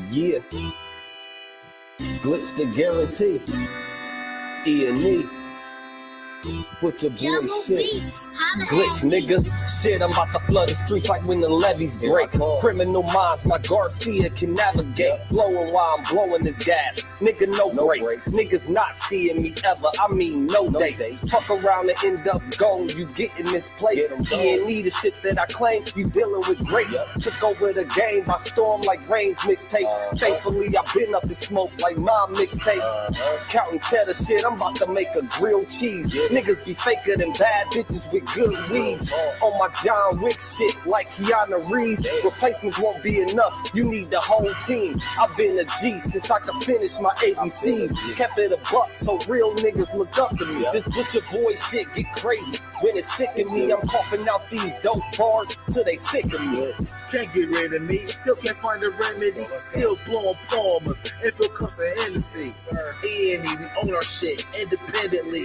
Yeah, glitch the guarantee. E&E, put your boy shit. Glitch, nigga. Shit, I'm about to flood the streets like when the levees break. Criminal minds, my Garcia can navigate. Flowing while I'm blowing this gas. Nigga, no breaks. Niggas not seeing me ever. I mean, no dates. Fuck around and end up gone. You get in this place. E&E, the shit that I claim. You dealing with grace. Took over the game by storm like Rain's mixtape. Thankfully, I been up in smoke like my mixtape. Counting cheddar shit, I'm about to make a grilled cheese. Niggas be faker than bad bitches with good weeds. On my John Wick shit like Keanu Reeves. Replacements won't be enough, you need the whole team. I've been a G since I could finish my ABCs. Kept it a buck so real niggas look up to me. This butcher boy shit get crazy. When it's sick of me, I'm coughing out these dope bars till they sick of me. Can't get rid of me, still can't find a remedy. Still blowing palmers, and feel cups of Hennessy. E&E, we own our shit independently.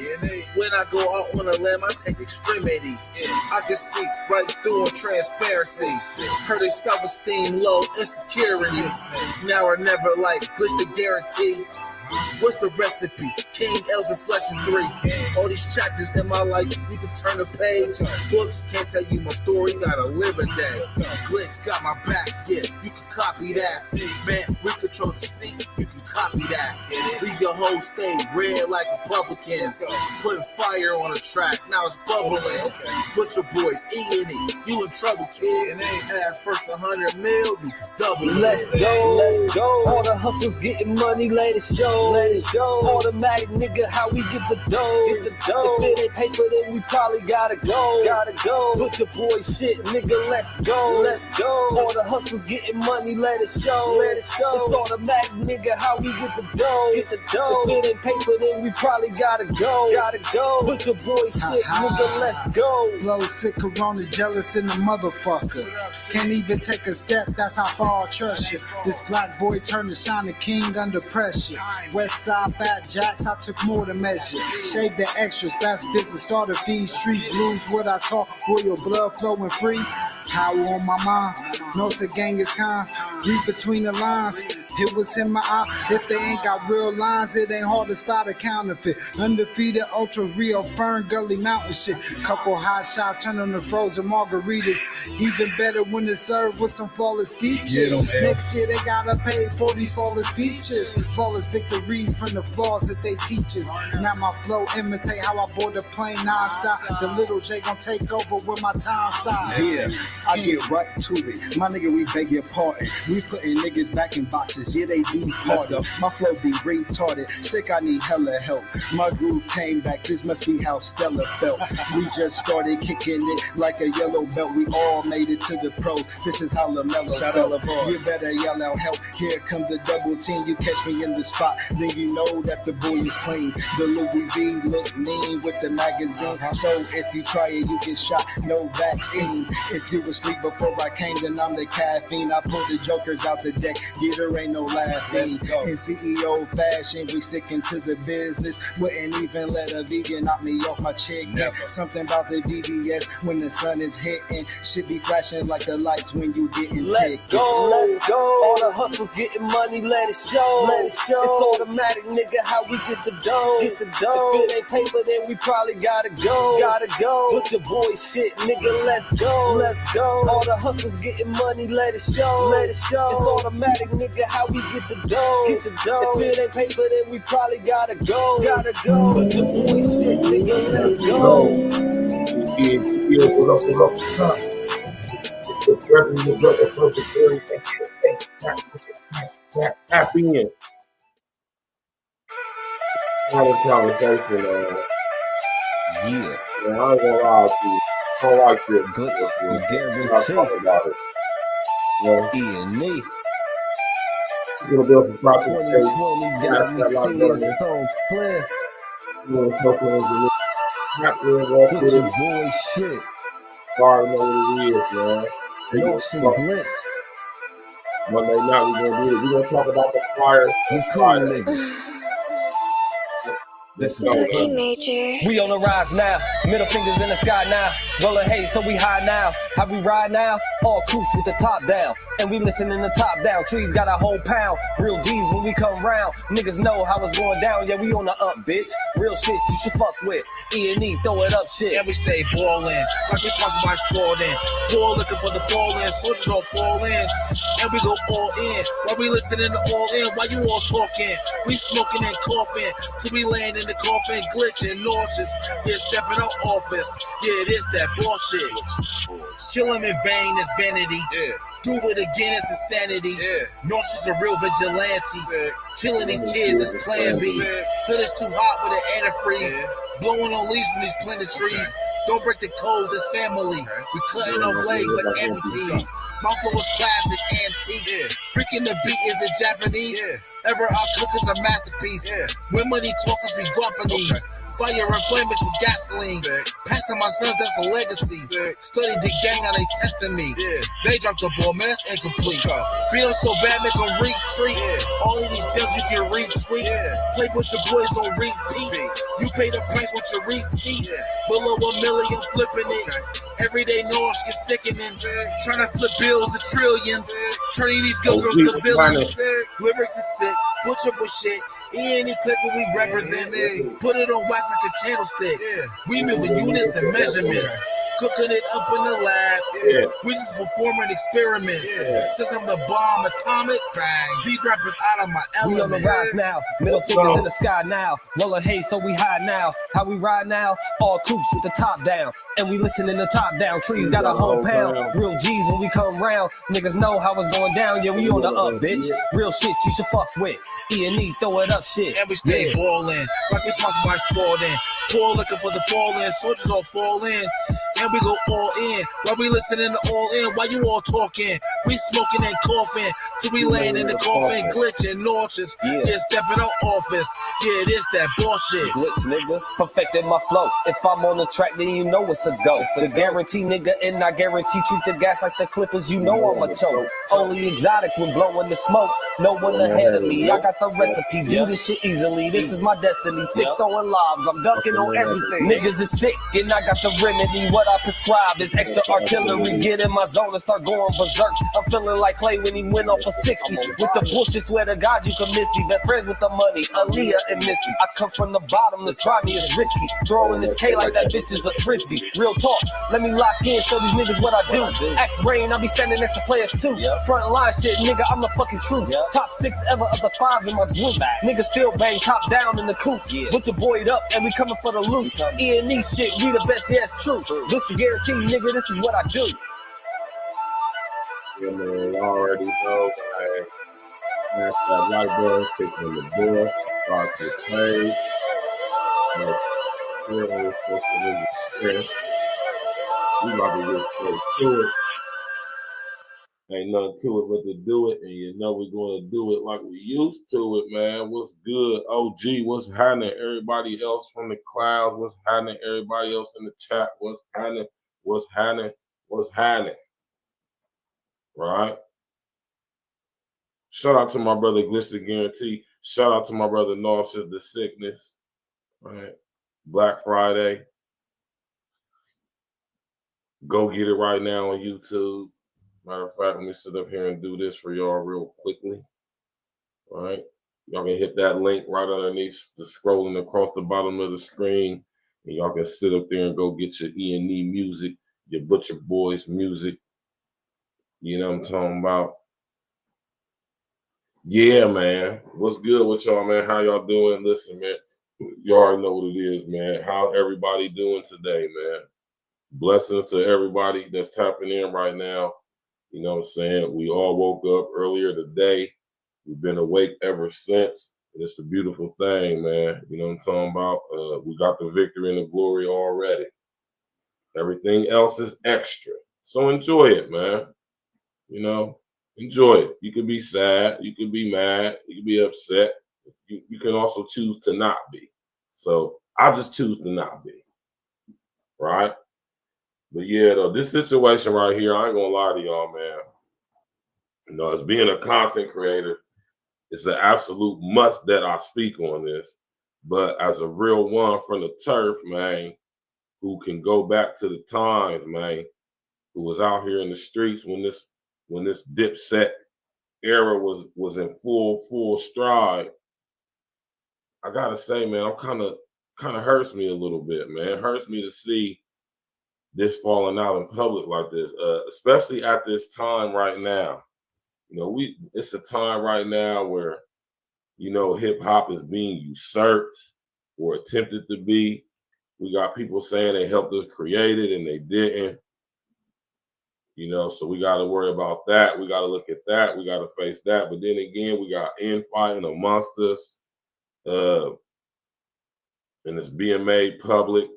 When I go out on a limb, I take extremities. I can see right through on transparency. Hurt their self-esteem low, insecurities. Now or never, like glitch the guarantee. What's the recipe? King L's Reflection 3. All these chapters in my life, you can turn the page. Books can't tell you my story, gotta live a day. Glitch got my back, yeah, you can copy that. Man, we control the seat, you can copy that. Leave your whole state red like Republicans. Putting fire on the track, now it's bubbling. Butcher boys, E&E, you in trouble, kid. Add first 100 mil, you can double it. Let's go. All the hustlers getting money, let it show. Automatic nigga, how we get the dough. If it ain't paper, then we probably gotta go. Butcher boy shit, nigga, let's go. All the hustlers getting money, let it show. It's automatic, nigga, how we get the dough. If it ain't paper, then we probably gotta go. Butcher boy shit, nigga, let's go. Blow sick, corona, jealous in the motherfucker. Can't even take a step, that's how far I trust you. This black boy turned to shining king under pressure. West side fat jacks, I took more than measure. Shave the extras, that's business, started feed street blues. What I talk, royal blood flowing free. Power on my mind, knows the gang is kind. Read between the lines, it was in my eye. If they ain't got real lines, it ain't hard to spot a counterfeit. Undefeated, ultra real, Fern Gully Mountain shit. Couple hot shots, turn on the frozen margaritas. Even better when it's served with some flawless features. Next year they gotta pay for these flawless features. Flawless victories from the flaws that they teach us. Now my flow imitate how I board the plane non-stop. The little J gon' take over with my time side. Yeah, I get right to it. My nigga, we beg your pardon. We putting niggas back in boxes. Yeah, they be harder. My flow be retarded. Sick, I need hella help. My groove came back. This must be how Stella felt. We just started kicking it like a yellow belt. We all made it to the pros. This is how LaMelo felt. You better yell out help. Here comes the double team. You catch me in the spot, then you know that the boy is clean. The Louis V look mean with the magazine. So if you try it, you get shot. No vaccine. If you asleep before I came, then I'm the caffeine. I pull the jokers out the deck. Yeah, there ain't no laughing. In CEO fashion, we sticking to the business. Wouldn't even let a vegan knock me off my chicken. Something about the BDS when the sun is hitting. Should be flashing like the lights when you getting Let's go. All the hustlers getting money, let it show. It's automatic, nigga, how we get the dough. If it ain't paper, then we probably gotta go. Put your boy shit, nigga, let's go. All the hustlers getting money, let it show. It's automatic, nigga, how we get the dough. If it ain't paper, then we probably gotta go. Put your boy shit, nigga, let's go. Tap in. Had a conversation, Yeah. I ain't gonna lie to you. I don't like this. Glitch the Talk guarantee. about it. E&E. You're gonna build some proper 2020 got me seeing so clear. Put your boy shit. Already know what it is, man. Motion glitch. Monday night we're gonna do it. We're gonna talk about the fire. We cool niggas. This is Major. We on the rise now. Middle fingers in the sky now. Rollin' hay, so we high now. How we ride now? All coops with the top down. And we listening to top down. Trees got a whole pound. Real G's when we come round. Niggas know how it's going down. Yeah, we on the up, bitch. Real shit you should fuck with. E&E, throw it up shit. And we stay ballin', like we sponsored by Sporting. Poor looking for the fall-in, soldiers all fall in. And we go all in, while we listening to all in. While you all talking, we smoking and coughing. Till we land in the coffin, glitching, nauseous. Yeah, stepping out office. Yeah, it is that bullshit. Kill him in vain is vanity. Yeah. Do it again, it's insanity. Yeah. Nauseous a real vigilante. Yeah. Killing these kids is plan B. Hood is too hot with an antifreeze. Yeah. Blowing on leaves in these plenty trees. Don't break the code, this family. We cutting off legs like amputees. My flow was classic, antique. Yeah. Freaking the beat, is it Japanese? Yeah. Ever our cook is a masterpiece. Yeah. When money talkers be Guapanese. Okay. Fire and flame mixed with gasoline. Passing my sons, that's a legacy. Study the gang, how they testing me. Yeah. They dropped the ball, man, that's incomplete. Beat them so bad, make them retreat. Yeah. All of these gems you can retweet. Yeah. Play with your boys on repeat. You pay the price with your receipt. Yeah. Below $1 million, flipping it. Everyday noise get sickening. Trying to flip bills to trillions. Turning these good girls to villains. Lyrics is sick. Butcher shit. E&E clip what we represent. Put it on wax like a candlestick. We moving units and measurements. Cooking it up in the lab. We just performing experiments. Since I'm the bomb atomic, bang. These rappers out of my We on the element. rise now, middle fingers in the sky now. Rollin' hay, so we high now. How we ride now? All coops with the top down. And we listening to top down. Trees got a whole pound. Real G's when we come round. Niggas know how it's going down. Yeah, we on the up, bitch. Real shit you should fuck with. E&E, throw it up shit. And we stay ballin', like we sponsored by Sporting. Poor looking for the fall-in, soldiers all fall in. And we go all in, while we listening to all in. While you all talking, we smoking and coughing. Till we land in the coffin, glitching, nauseous. Yeah, stepping out office. Yeah, it is that bullshit. Glitch, nigga, perfected my flow. If I'm on the track, then you know it's a go. The guarantee, nigga, and I guarantee treat the gas like the Clippers. You know I'm a choke. Only exotic when blowing the smoke. No one ahead of me. I got the recipe. Do this shit easily. This is my destiny. Sick throwing lobs. I'm dunking on everything. Niggas is sick, and I got the remedy. What I prescribe is extra artillery. Get in my zone and start going berserk. I'm feeling like Clay when he went off for 60. With the bullshit, swear to God you can miss me. Best friends with the money, Aaliyah and Missy. I come from the bottom, to try me is risky. Throwing this K like that bitch is a frisbee. Real talk, let me lock in, show these niggas what I do. Axe Rain, I be standing next to players too. Front line shit, nigga, I'm the fucking truth. Top 6 ever of the 5 in my group. Niggas still bang top down in the coop. Put your boyed up and we coming for the loot. E&E shit, we the best, yeah, it's true. This the guarantee, nigga, this is what I do. Yeah, man, you already know, man. Smash that like button, click on the door, start to play. We about to get straight to it. Ain't nothing to it but to do it, and you know we're going to do it like we used to it, man. What's good? OG, what's happening? Everybody else from the clouds, what's happening? Everybody else in the chat, what's happening? What's happening? What's happening? Right? Shout out to my brother Glitch the Guarantee. Shout out to my brother Nauseous the Sickness. Right? Black Friday. Go get it right now on YouTube. Matter of fact, let me sit up here and do this for y'all real quickly. All right. Y'all can hit that link right underneath the scrolling across the bottom of the screen. And y'all can sit up there and go get your E&E music, your Butcher Boys music. You know what I'm talking about? Yeah, man. What's good with y'all, man? How y'all doing? Listen, man. You already know what it is, man. How everybody doing today, man? Blessings to everybody that's tapping in right now. You know what I'm saying? We all woke up earlier today. We've been awake ever since. And it's a beautiful thing, man. You know what I'm talking about? We got the victory and the glory already. Everything else is extra. So enjoy it, man. You know, enjoy it. You can be sad. You can be mad. You can be upset. You can also choose to not be. So I just choose to not be. Right? But yeah, though, this situation right here, I ain't gonna lie to y'all, man. You know, as being a content creator, it's an absolute must that I speak on this. But as a real one from the turf, man, who can go back to the times, man, who was out here in the streets when this Dipset era was in full stride. I gotta say, man, I'm kind of hurts me a little bit, man. It hurts me to see this falling out in public like this, especially at this time right now. You know, it's a time right now where, you know, hip hop is being usurped or attempted to be. We got people saying they helped us create it and they didn't. You know, so we got to worry about that. We got to look at that. We got to face that. But then again, we got infighting amongst us, and it's being made public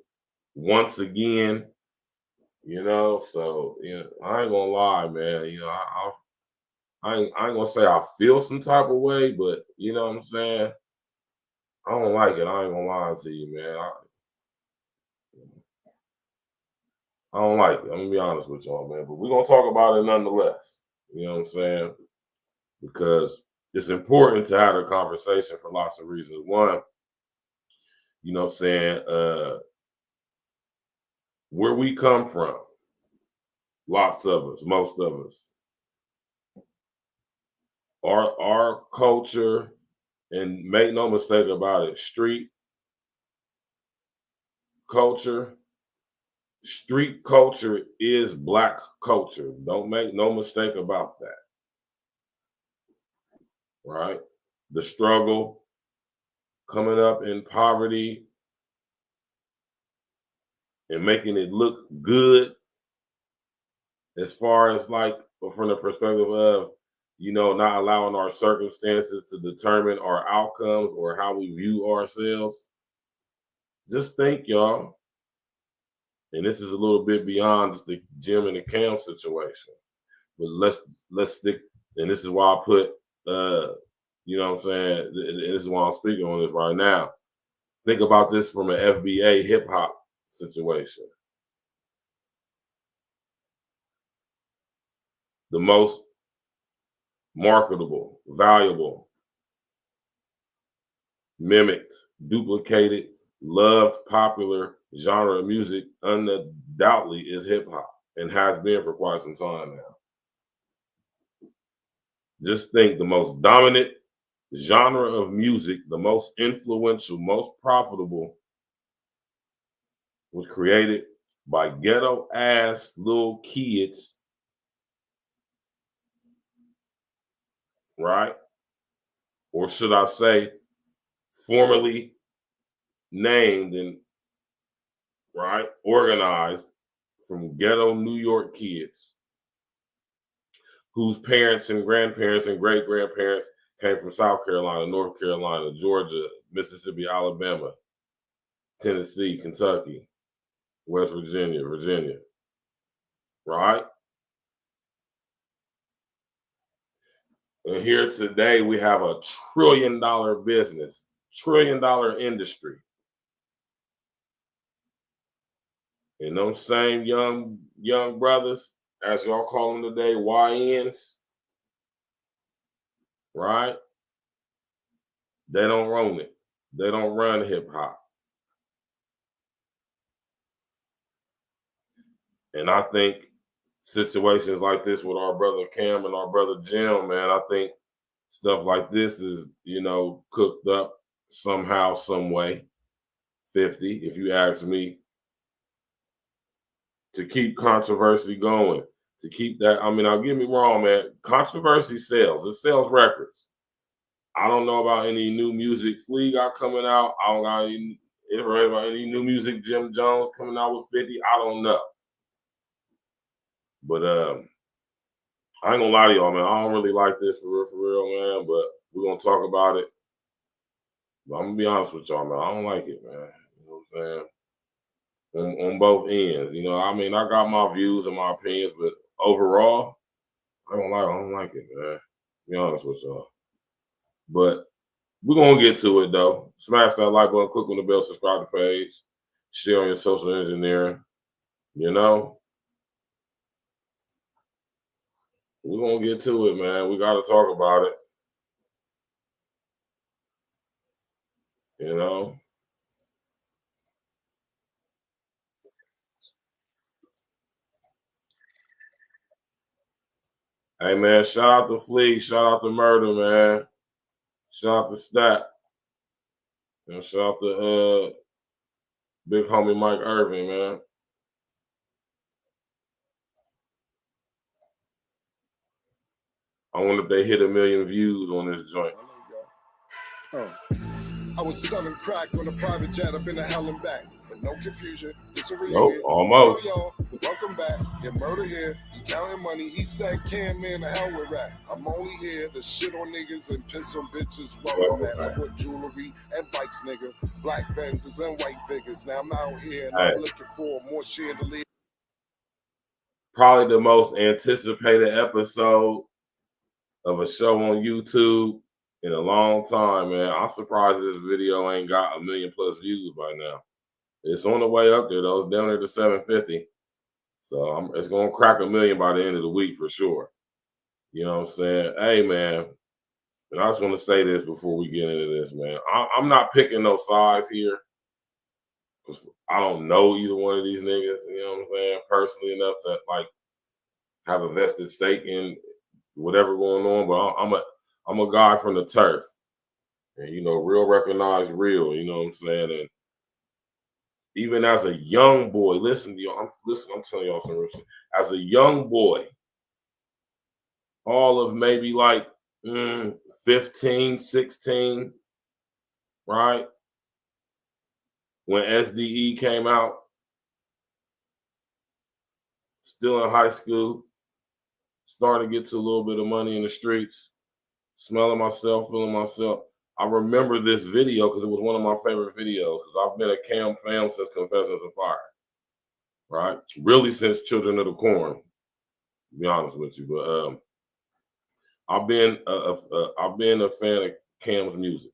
once again. You know, so yeah, I ain't gonna lie, man. You know, I ain't gonna say I feel some type of way, but you know what I'm saying. I don't like it. I ain't gonna lie to you, man. I don't like it. I'm gonna be honest with y'all, man. But we're gonna talk about it nonetheless. You know what I'm saying? Because it's important to have a conversation for lots of reasons. One, you know what I'm saying, where we come from, lots of us, most of us, our culture, and make no mistake about it, street culture is Black culture. Don't make no mistake about that. Right? The struggle, coming up in poverty and making it look good, as far as like from the perspective of, you know, not allowing our circumstances to determine our outcomes or how we view ourselves. Just think, y'all, and this is a little bit beyond just the Jim and the Cam situation, but let's stick, and this is why I put, you know what I'm saying, this is why I'm speaking on this right now. Think about this from an FBA hip hop situation. The most marketable, valuable, mimicked, duplicated, loved, popular genre of music undoubtedly is hip hop and has been for quite some time now. Just think, the most dominant genre of music, the most influential, most profitable, was created by ghetto ass little kids, right? Or should I say, formerly named and organized from ghetto New York kids whose parents and grandparents and great grandparents came from South Carolina, North Carolina, Georgia, Mississippi, Alabama, Tennessee, Kentucky, West Virginia, right? And here today we have a $1 trillion business, $1 trillion industry. And those same young brothers, as y'all call them today, YNs, right? They don't own it. They don't run hip hop. And I think situations like this with our brother Cam and our brother Jim, man, I think stuff like this is, you know, cooked up somehow, some way, 50, if you ask me, to keep controversy going, to keep that. I mean, now get me wrong, man. Controversy sells. It sells records. I don't know about any new music Flea got coming out. I don't got any information about any new music Jim Jones coming out with 50. I don't know. But I ain't gonna lie to y'all, man. I don't really like this for real, man. But we're gonna talk about it. But I'm gonna be honest with y'all, man. I don't like it, man. You know what I'm saying? On both ends. You know, I mean, I got my views and my opinions, but overall, I don't like it, man. To be honest with y'all. But we're gonna get to it though. Smash that like button, click on the bell, subscribe to the page, share on your social engineering. You know, we're gonna get to it, man. We gotta talk about it. You know, Hey, man, shout out to Flea. Shout out to Murder, man. Shout out to Stat. And shout out to big homie Mike Irvin, man. I wonder if they hit 1 million views on this joint. I was selling crack on a private jet up in the hell and back. But no confusion, it's a reunion. Nope, almost. Hello, y'all, welcome back. Get Murder here, he counting money. He said, Cam, man, the hell with rap. I'm only here to shit on niggas and piss on bitches. Welcome, man. Support jewelry and bikes, nigga. Black Benzes and white figures. Now I'm out here and I'm looking for more chandelier. Probably the most anticipated episode of a show on YouTube in a long time, man. I'm surprised this video ain't got 1 million+ views by now. It's on the way up there, though. It's down there to 750. So it's going to crack 1 million by the end of the week for sure. You know what I'm saying? Hey, man. And I just want to say this before we get into this, man. I'm not picking no sides here. I don't know either one of these niggas, you know what I'm saying, personally enough to, like, have a vested stake in whatever going on. But I'm a guy from the turf. And, you know, real recognize real, you know what I'm saying? And even as a young boy, listen to y'all. I'm telling y'all some real shit. As a young boy, all of maybe like 15, 16, right? When SDE came out, still in high school, starting to get to a little bit of money in the streets, smelling myself, feeling myself. I remember this video because it was one of my favorite videos because I've been a Cam fan since Confessions of Fire, right? Really since Children of the Corn, to be honest with you. But I've been a fan of Cam's music.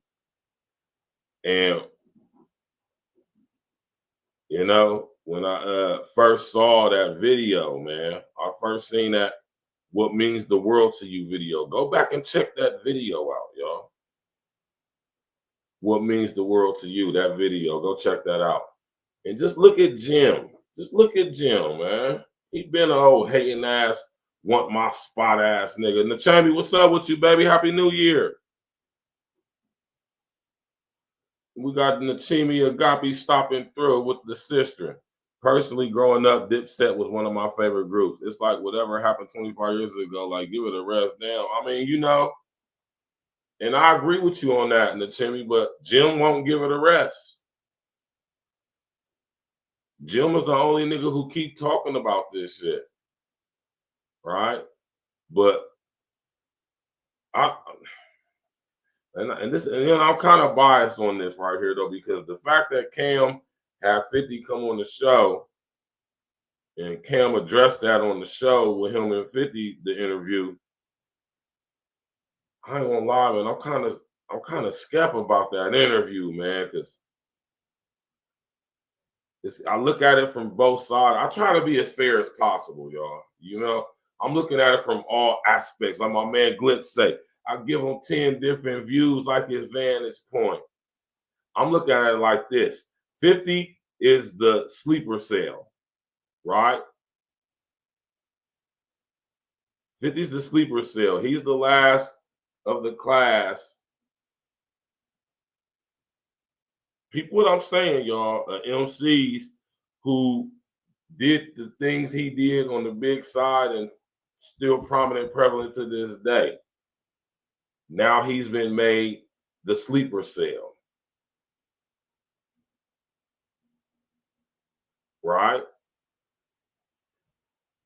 And, you know, when I first saw that video, man, I first seen that What Means the World to You video. Go back and check that video out, y'all. What Means the World to You, that video. Go check that out. And just look at Jim. Just look at Jim, man. He been an old hating ass, want my spot ass nigga. Nachami, what's up with you, baby? Happy New Year. We got Nachimi Agape stopping through with the sister. Personally, growing up, Dipset was one of my favorite groups. It's like whatever happened 25 years ago, like give it a rest down. I mean, you know, and I agree with you on that, Nachimi, but Jim won't give it a rest. Jim is the only nigga who keep talking about this shit, right? But and you know, I'm kind of biased on this right here though, because the fact that Cam had 50 come on the show and Cam addressed that on the show with him and 50, the interview, I ain't gonna lie, man, I'm kind of skeptical about that interview, man, because I look at it from both sides. I try to be as fair as possible, y'all. You know, I'm looking at it from all aspects. Like my man Glitz say, I give him 10 different views like his vantage point. I'm looking at it like this. 50 is the sleeper cell, right? 50 is the sleeper cell. He's the last of the class. People, what I'm saying, y'all, MCs who did the things he did on the big side and still prominent, prevalent to this day. Now he's been made the sleeper cell. Right?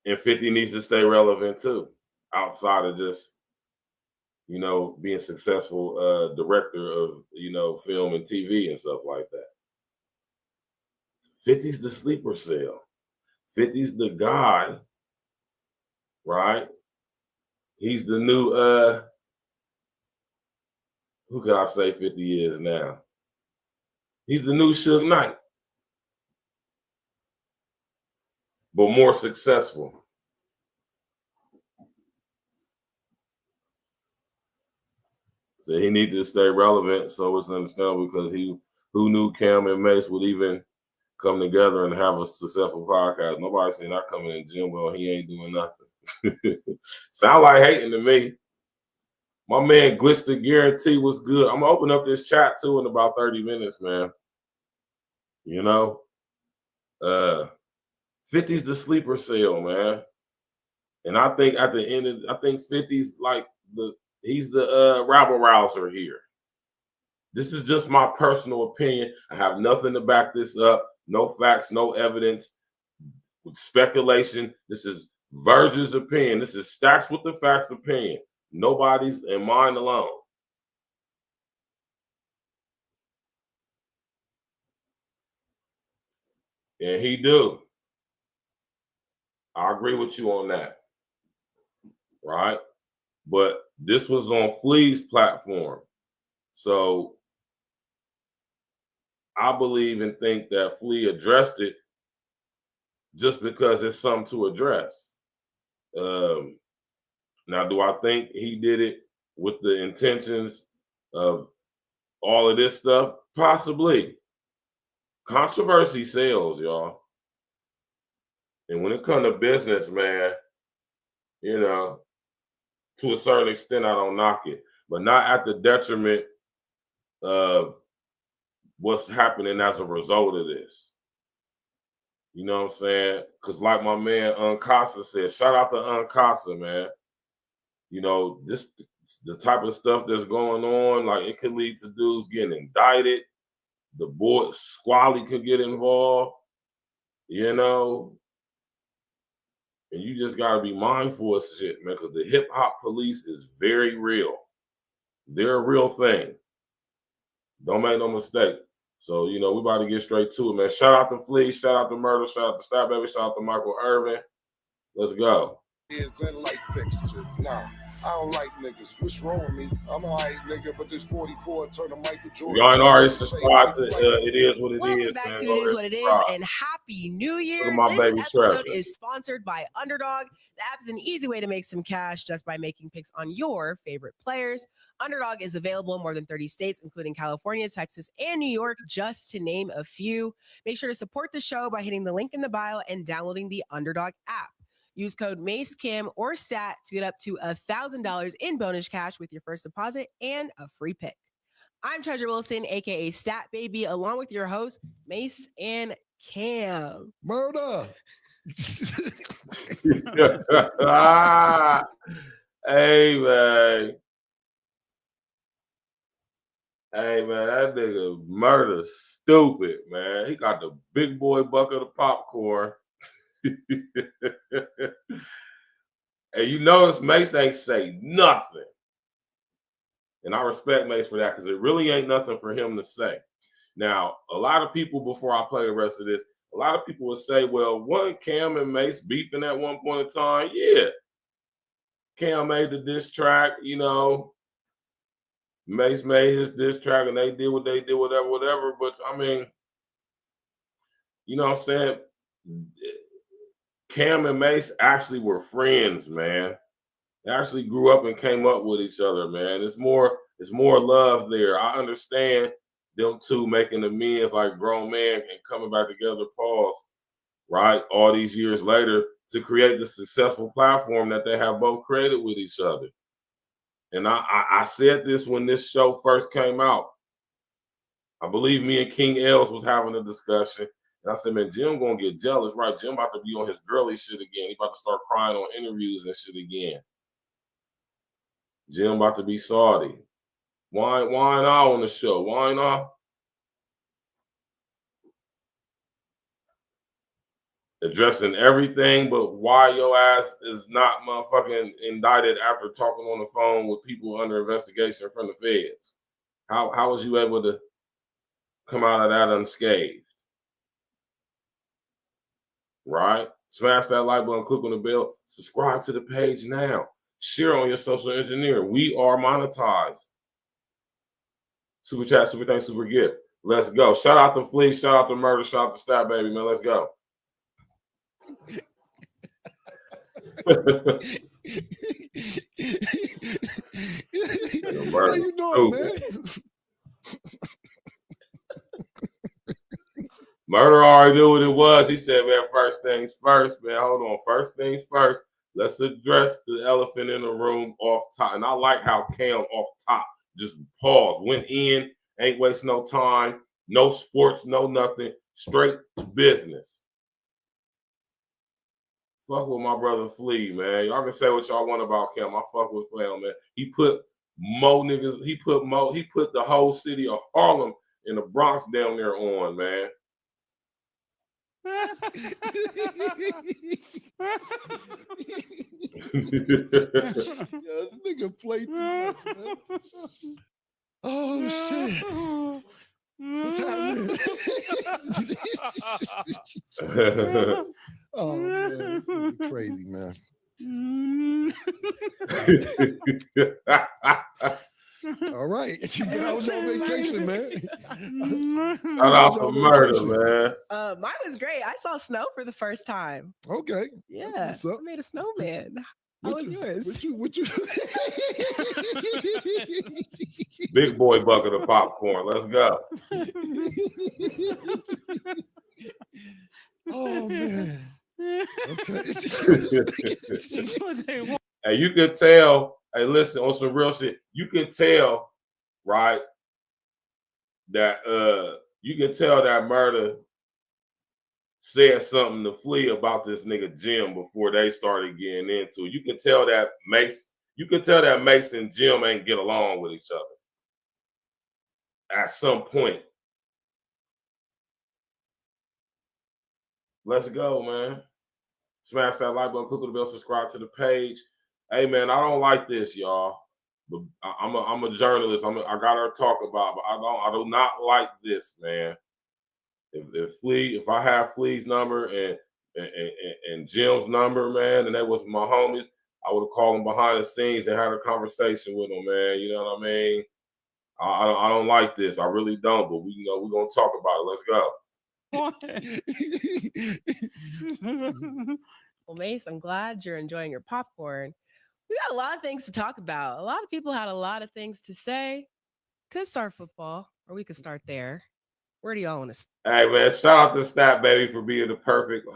And 50 needs to stay relevant too, outside of just, you know, being successful director of, you know, film and TV and stuff like that. 50's the sleeper cell. 50's the guy, right? He's the new, who could I say 50 is now? He's the new Suge Knight, but more successful. So he needed to stay relevant, so it's understandable, because who knew Cam and Mace would even come together and have a successful podcast? Nobody seen that coming in Jim. Well, he ain't doing nothing. Sound like hating to me. My man Glitch the Guarantee was good. I'm gonna open up this chat too in about 30 minutes, man. You know, 50's the sleeper cell, man. And I think at the end of, I think 50's like he's the rabble rouser here. This is just my personal opinion. I have nothing to back this up. No facts, no evidence, speculation. This is Virgil's opinion. This is Stacks with the Facts opinion. Nobody's in mine alone. And he do. I agree with you on that. Right? But this was on Flea's platform. So I believe and think that Flea addressed it just because it's something to address. Now, do I think he did it with the intentions of all of this stuff? Possibly. Controversy sells, y'all. And when it comes to business, man, you know, to a certain extent, I don't knock it, but not at the detriment of what's happening as a result of this. You know what I'm saying? Because like my man Uncasa said, shout out to Uncasa, man. You know, the type of stuff that's going on, like it could lead to dudes getting indicted. The boy Squally could get involved, you know. And you just gotta be mindful of shit, man, because the hip hop police is very real. They're a real thing. Don't make no mistake. So, you know, we about to get straight to it, man. Shout out to Flea, shout out to Murder, shout out to Stab Baby, shout out to Michael Irvin. Let's go. Is in life fixtures. Now, I don't like niggas. What's wrong with me? I'm a hype nigga, but this 44 turn the mic to Jordan. Y'all ain't already subscribed to It Is What It Is. Welcome back to It Is What It Is, and Happy New Year. This episode is sponsored by Underdog. The app is an easy way to make some cash just by making picks on your favorite players. Underdog is available in more than 30 states, including California, Texas, and New York, just to name a few. Make sure to support the show by hitting the link in the bio and downloading the Underdog app. Use code MACECAM or STAT to get up to $1,000 in bonus cash with your first deposit and a free pick. I'm Treasure Wilson, a.k.a. Stat Baby, along with your hosts, Mace and Cam. Murder. Hey, man. Hey, man, that nigga Murder stupid, man. He got the big boy bucket of popcorn. And you notice Mace ain't say nothing. And I respect Mace for that because it really ain't nothing for him to say. Now, a lot of people, before I play the rest of this, a lot of people would say, well, wasn't Cam and Mace beefing at one point in time? Yeah. Cam made the diss track, you know. Mace made his diss track and they did what they did, whatever. But, I mean, you know what I'm saying? Cam and Mace actually were friends, man. They actually grew up and came up with each other, man. It's more love there. I understand them two making amends like grown men and coming back together, pause, right? All these years later to create the successful platform that they have both created with each other. And I said this when this show first came out. I believe me and King Els was having a discussion. And I said, man, Jim gonna get jealous, right? Jim about to be on his girly shit again. He about to start crying on interviews and shit again. Jim about to be salty. Why not on the show? Why not? Addressing everything, but why your ass is not motherfucking indicted after talking on the phone with people under investigation from the feds. How was you able to come out of that unscathed? Right? Smash that like button, click on the bell, subscribe to the page now. Share on your social engineer. We are monetized. Super chat, super thanks, super gift. Let's go. Shout out to Flea, shout out to Murder, shout out to Stab Baby, man. Let's go. How you doing, man? Murder already knew what it was. He said, man, first things first, man. Hold on. First things first. let's address the elephant in the room off top. And I like how Cam off top just paused, went in, ain't waste no time, no sports, no nothing, straight to business. Fuck with my brother Flea, man. Y'all can say what y'all want about Cam. I fuck with Flea, man. He put more niggas, he put the whole city of Harlem and the Bronx down there on, man. Yeah, this nigga play too much, man. Oh shit. What's happening? Oh man, this is crazy, man. All right, I was on vacation, man. Shout out to Murder, man. Mine was great. I saw snow for the first time. Okay. Yeah, I made a snowman. How was yours? What you? Big boy bucket of popcorn. Let's go. Oh man. Okay. Hey, you can tell. Hey, listen, on some real shit, you can tell, right? That you can tell that Murder said something to Flea about this nigga Jim before they started getting into it. You can tell that Mace and Jim ain't get along with each other at some point. Let's go, man. Smash that like button, click on the bell, subscribe to the page. Hey, man, I don't like this, y'all. But I'm a journalist. I got to talk about, but I do not like this, man. If I have Flea's number and Jim's number, man, and that was my homies, I would have called them behind the scenes and had a conversation with them, man. You know what I mean? I don't like this. I really don't. But we're gonna talk about it. Let's go. Well, Mace, I'm glad you're enjoying your popcorn. We got a lot of things to talk about. A lot of people had a lot of things to say. Could start football, or we could start there. Where do y'all want to start? Hey, man, shout out to Stat Baby for being the perfect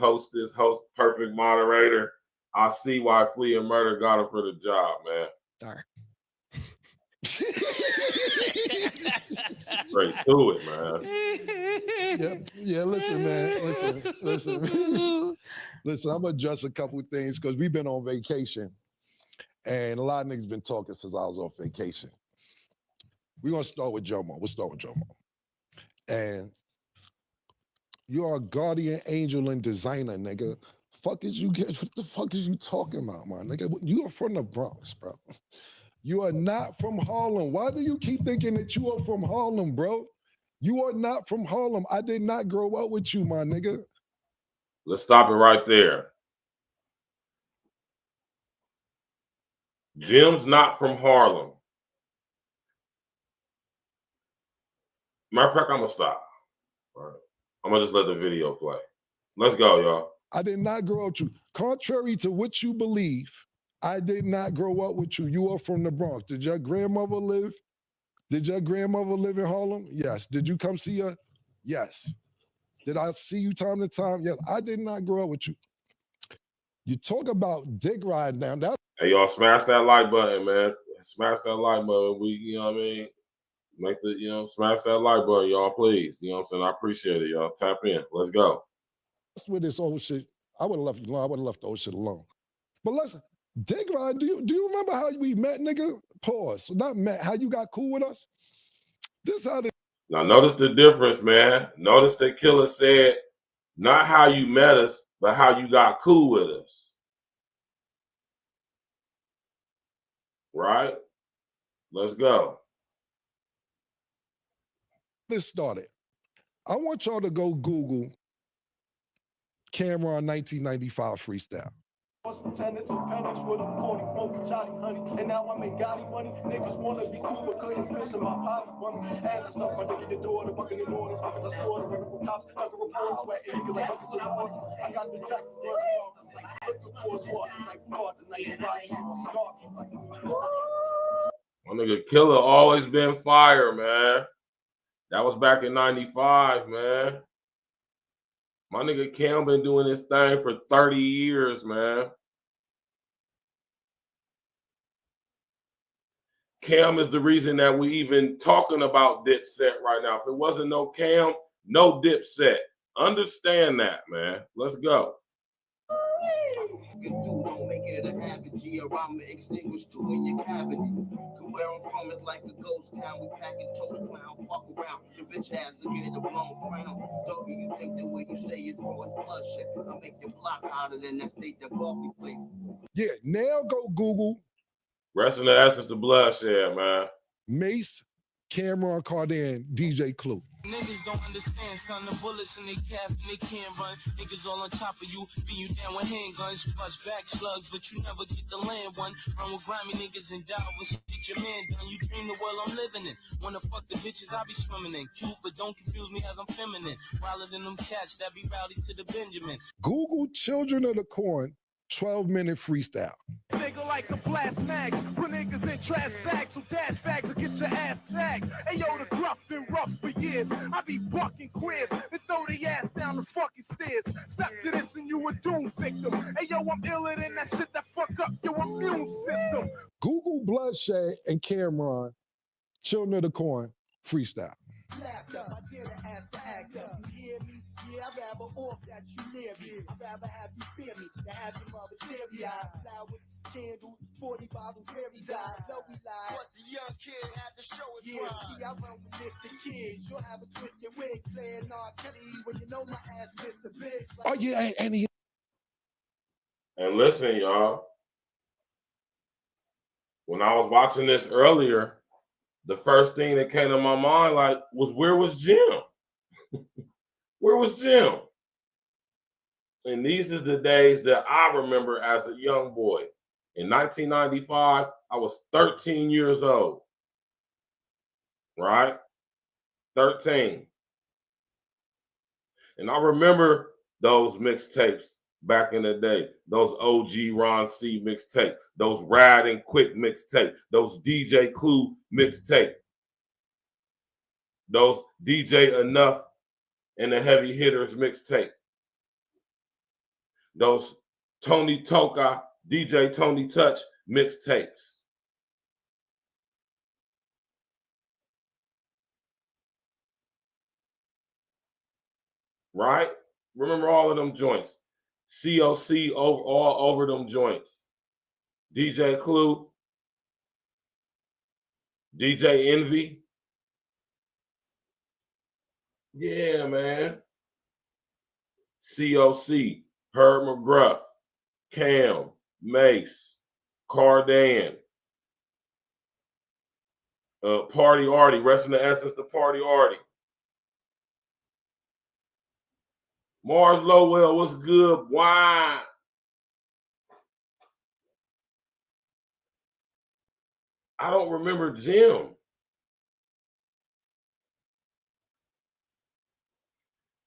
perfect moderator. I see why Flea and Murder got him for the job, man. Dark. Straight to it, man. Yeah, listen, man. Listen. Listen, I'm gonna address a couple of things because we've been on vacation. And a lot of niggas been talking since I was on vacation. We're gonna start with Jomo. We'll start with Jomo. And you are a guardian angel and designer, nigga. What the fuck is you talking about, man, nigga? You are from the Bronx, bro. You are not from Harlem. Why do you keep thinking that you are from Harlem, bro? You are not from Harlem. I did not grow up with you, my nigga. Let's stop it right there. Jim's not from Harlem. Matter of fact, I'm going to stop. All right. I'm going to just let the video play. Let's go, y'all. I did not grow up with you. Contrary to what you believe, I did not grow up with you. You are from the Bronx. Did your grandmother live? Did your grandmother live in Harlem? Yes. Did you come see her? Yes. Did I see you time to time? Yes. I did not grow up with you. You talk about dick ride now. Hey, y'all, smash that like button, man. Smash that like button. You know what I mean? Smash that like button, y'all, please. You know what I'm saying? I appreciate it, y'all. Tap in. Let's go. With this old shit, I would have left you alone. I would have left the old shit alone. But listen, dick ride, do you remember how we met, nigga? Pause. Not met, how you got cool with us? This how Now, notice the difference, man. Notice the killer said, not how you met us, but how you got cool with us. Right? Let's go. This started. I want y'all to go Google Cameron 1995 freestyle. Pretending to panic with a 44 Johnny honey, and now I'm in Gotti money. Niggas wanna be cool, but couldn't piss in my potty for me. And the stuff my nigga your door, the bucket in order, bucket the store, the river for cops, like a report, sweating niggas like buckets of water. I got the jacket, it's like liquor for sport, it's like fraud tonight, My nigga Killer always been fire, man. That was back in 95, man. My nigga Cam been doing this thing for 30 years, man. Cam is the reason that we even talking about Dipset right now. If it wasn't no Cam, no Dipset. Understand that, man. Let's go. Don't make it a habit, G, or I'ma extinguish two in your cavity. Where I'm from is like a ghost town. We packing toast clown, fuck around. Your bitch ass will get a blown crown. Doggy, you think the way you say it, throw it flush shit. I'll make your block hotter than that state that Buffy played. Yeah, now go Google. Rest in the essence, the bloodshed, man. Mace, Cameron Cardan, DJ Clue. Niggas don't understand, son. The bullets in their calf and they can't run. Niggas all on top of you, beat you down with handguns. Flush back slugs, but you never get the land one. Run with grimy niggas and die with shit your man done. You dream the world I'm living in. Wanna fuck the bitches I be swimming in. Cute, but don't confuse me as I'm feminine. Wilder than them cats that be rowdy to the Benjamin. Google Children of the Corn 12-minute freestyle. Nigga like a blast mag, put niggas in trash bags, so dash bags will get your ass tagged. Hey yo, the gruff been rough for years. I be bucking queers and throw the ass down the fucking stairs. Step to this and you a doom victim. Hey yo, I'm iller than that shit that fuck up your immune system. Google Bloodshed and Cameron, Children of the Corn freestyle. Laughed up, I dare to ask to act up. You hear me? Yeah, I'd rather off that you near me. I'd rather have you fear me than have your mother teary eyes. Fly with candles, 40 bottles, very died. No, we lied. But the young kid had to show it. Yeah, see, I run with Mr. Kids. You'll have a twisted wig playing R.Kelly when you know my ass Mr. Big. Oh, yeah, and he. And listen, y'all. When I was watching this earlier, the first thing that came to my mind, like, was where was Jim? Where was Jim? And these are the days that I remember as a young boy. In 1995, I was 13 years old. Right? 13. And I remember those mixtapes back in the day, those OG Ron C mixtape, those Rad and Quick mixtape, those DJ Clue mixtape, those DJ Enough and the Heavy Hitters mixtape, those Tony Toka, DJ Tony Touch mixtapes. Right? Remember all of them joints. COC all over them joints. DJ Clue, DJ Envy. Yeah, man. COC, Herb McGruff, Cam, Mace, Cardan, Party Artie, rest in the essence, the Party Artie. Mars Lowell, what's good? Why? I don't remember Jim.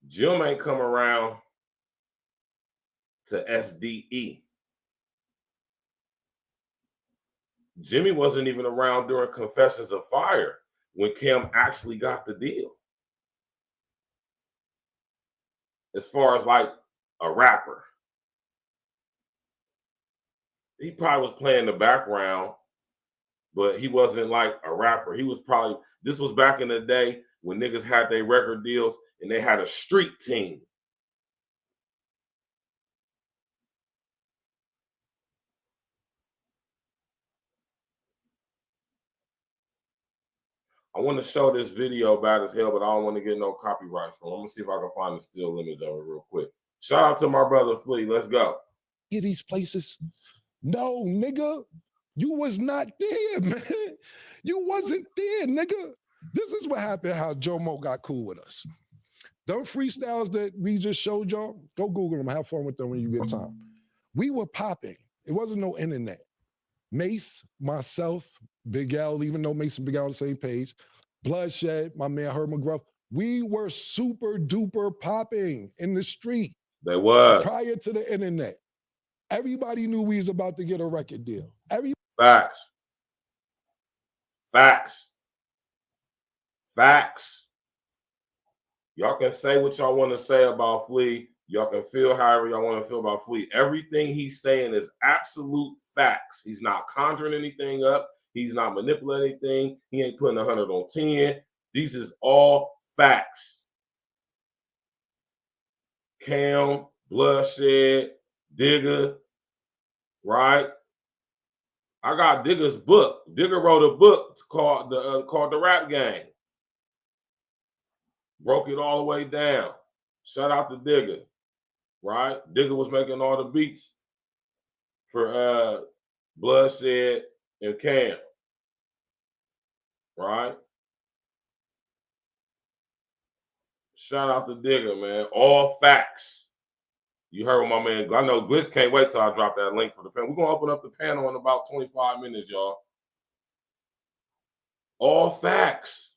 Jim ain't come around to SDE. Jimmy wasn't even around during Confessions of Fire when Cam actually got the deal. As far as like a rapper, he probably was playing the background, but he wasn't like a rapper. He was probably, this was back in the day when niggas had their record deals and they had a street team. I want to show this video bad as hell, but I don't want to get no copyright from it. I'm going to see if I can find the still image of it real quick. Shout out to my brother Flea. Let's go. These places. No, nigga. You was not there, man. You wasn't there, nigga. This is what happened, how Jomo got cool with us. Them freestyles that we just showed y'all, go Google them. Have fun with them when you get time. We were popping. It wasn't no internet. Mace, myself, Big L, even though Mace and Big L on the same page, Bloodshed, my man Herb McGruff, we were super duper popping in the street. They was. Prior to the internet. Everybody knew we was about to get a record deal. Facts. Facts. Facts. Y'all can say what y'all want to say about Flea. Y'all can feel however y'all want to feel about Flea. Everything he's saying is absolute facts. He's not conjuring anything up. He's not manipulating anything. He ain't putting 100 on 10. These is all facts. Cam, Bloodshed, Digger, right? I got Digger's book. Digger wrote a book called the Rap Game. Broke it all the way down. Shout out to Digger, right? Digger was making all the beats for Bloodshed and Cam, right? Shout out to Digger, man. All facts. You heard what my man, I know Glitch can't wait till I drop that link for the panel. We're going to open up the panel in about 25 minutes, y'all. All facts.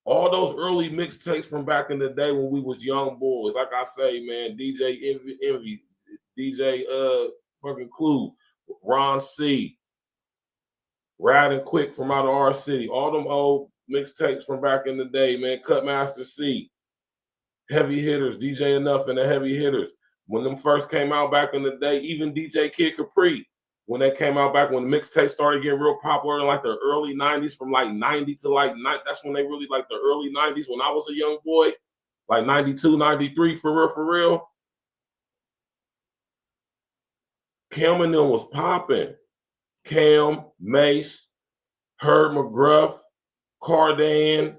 All those early mixtapes from back in the day when we was young boys. Like I say, man, DJ Envy, DJ fucking Clue, Ron C, Rad and Quick from out of our city. All them old mixtapes from back in the day, man. Cutmaster C, Heavy Hitters, DJ Enough and the Heavy Hitters. When them first came out back in the day, even DJ Kid Capri, when they came out back when the mixtape started getting real popular in like the early 90s, from like 90 to like, that's when they really like the early 90s when I was a young boy, like 92, 93, for real. Cam and them was popping. Cam, Mace, Herb McGruff, Cardan,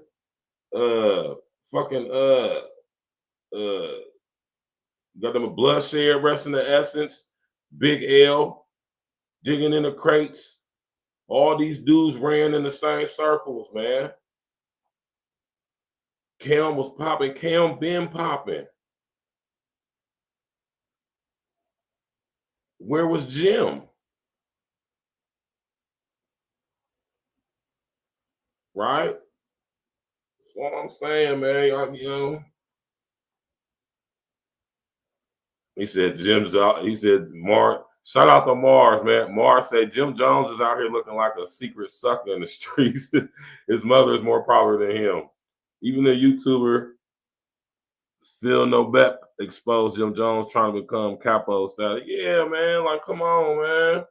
got them a Bloodshed, Rest in the Essence, Big L, Digging in the Crates. All these dudes ran in the same circles, man. Cam was popping. Cam been popping. Where was Jim? Right? That's what I'm saying, man. You know. He said Jim's out. He said Mark. Shout out to Mars, man. Mars said Jim Jones is out here looking like a secret sucker in the streets. His mother is more popular than him. Even the YouTuber Phil Nobet exposed Jim Jones trying to become capo style. Yeah, man. Like, come on, man.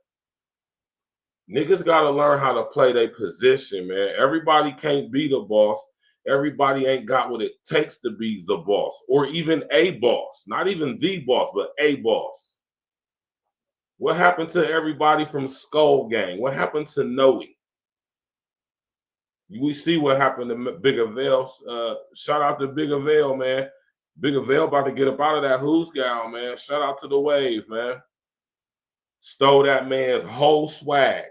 Niggas got to learn how to play their position, man. Everybody can't be the boss. Everybody ain't got what it takes to be the boss or even a boss. Not even the boss, but a boss. What happened to everybody from Skull Gang? What happened to Noe? We see what happened to Big Avail. Shout out to Big Avail, man. Big Avail about to get up out of that Who's Gal, man. Shout out to the Wave, man. Stole that man's whole swag.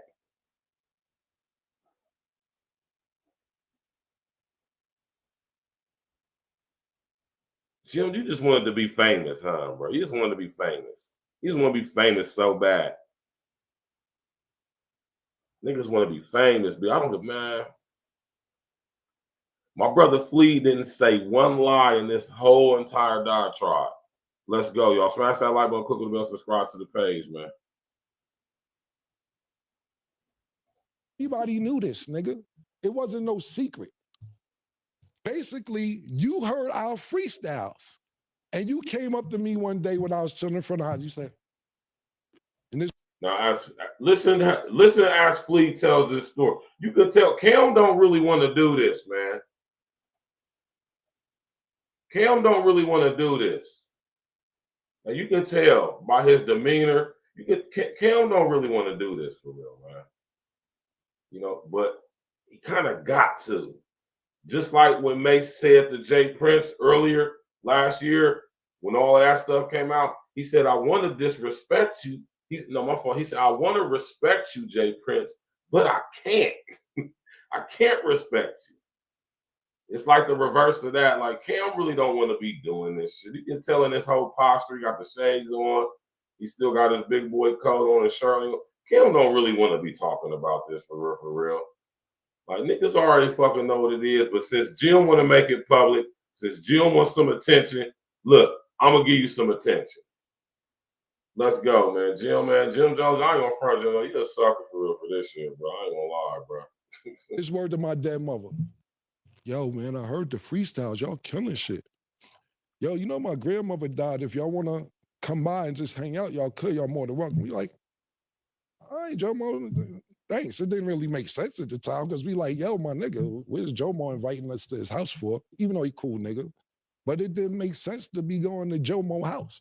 Jim, you just wanted to be famous, huh, bro? You just wanted to be famous. You just want to be famous so bad. Niggas want to be famous, but I don't, man. My brother Flea didn't say one lie in this whole entire diatribe. Let's go, y'all. Smash that like button, click the bell, subscribe to the page, man. Everybody knew this, nigga. It wasn't no secret. Basically, you heard our freestyles. And you came up to me one day when I was chilling in front of the house. You said, now, listen as Flea tells this story. You could tell Cam don't really want to do this, man. Cam don't really want to do this. Now, you can tell by his demeanor. Cam don't really want to do this for real, man. You know, but he kind of got to. Just like when Mace said to Jay Prince earlier last year, when all of that stuff came out, he said, I want to disrespect you. My fault. He said, I want to respect you, Jay Prince, but I can't. I can't respect you. It's like the reverse of that. Like, Cam really don't want to be doing this shit. You can tell in his whole posture, he got the shades on. He still got his big boy coat on and shirt on. Cam don't really want to be talking about this for real. Like, niggas already fucking know what it is, but since Jim want to make it public, since Jim wants some attention, look, I'm going to give you some attention. Let's go, man. Jim Jones, I ain't going to front you. You a sucker for real for this shit, bro. I ain't going to lie, bro. This word to my dead mother. Yo, man, I heard the freestyles. Y'all killing shit. Yo, you know my grandmother died. If y'all want to come by and just hang out, y'all could. Y'all more than welcome. We like, all right, Joe Mo. thanks. It didn't really make sense at the time because we like, yo, my nigga, where's Jomo inviting us to his house for? Even though he cool nigga. But it didn't make sense to be going to Jomo house.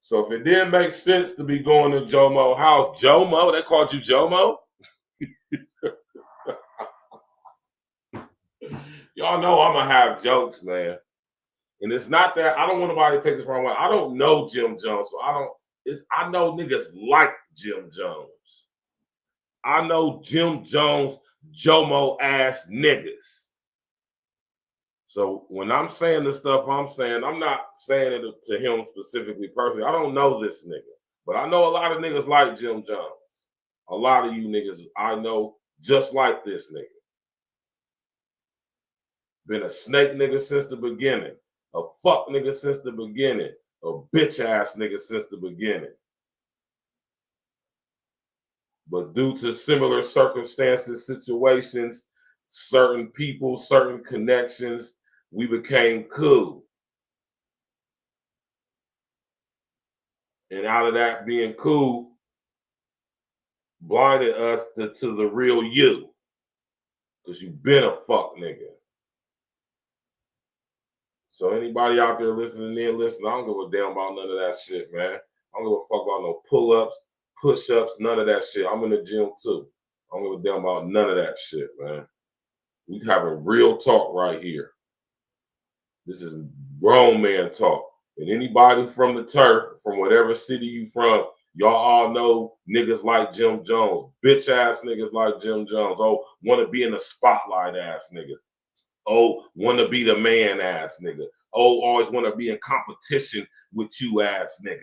So if it didn't make sense to be going to Jomo house, Jomo, they called you Jomo? Y'all know I'm gonna have jokes, man. And it's not that I don't want nobody to take this wrong way. I don't know Jim Jones, so I know niggas like Jim Jones. I know Jim Jones, Jomo ass niggas. So when I'm saying the stuff I'm saying, I'm not saying it to him specifically personally. I don't know this nigga, but I know a lot of niggas like Jim Jones. A lot of you niggas I know just like this nigga. Been a snake nigga since the beginning, a fuck nigga since the beginning, a bitch ass nigga since the beginning. But due to similar circumstances, situations, certain people, certain connections, we became cool. And out of that being cool, blinded us to the real you. Because you've been a fuck nigga. So anybody out there listening in, listen, I don't give a damn about none of that shit, man. I don't give a fuck about no pull-ups, push-ups, none of that shit. I'm in the gym too. I don't give a damn about none of that shit, man. We having real talk right here. This is grown man talk. And anybody from the turf, from whatever city you from, y'all all know niggas like Jim Jones. Bitch ass niggas like Jim Jones. Oh, want to be in the spotlight ass niggas. Oh, want to be the man ass nigga. Oh, always want to be in competition with you ass nigga.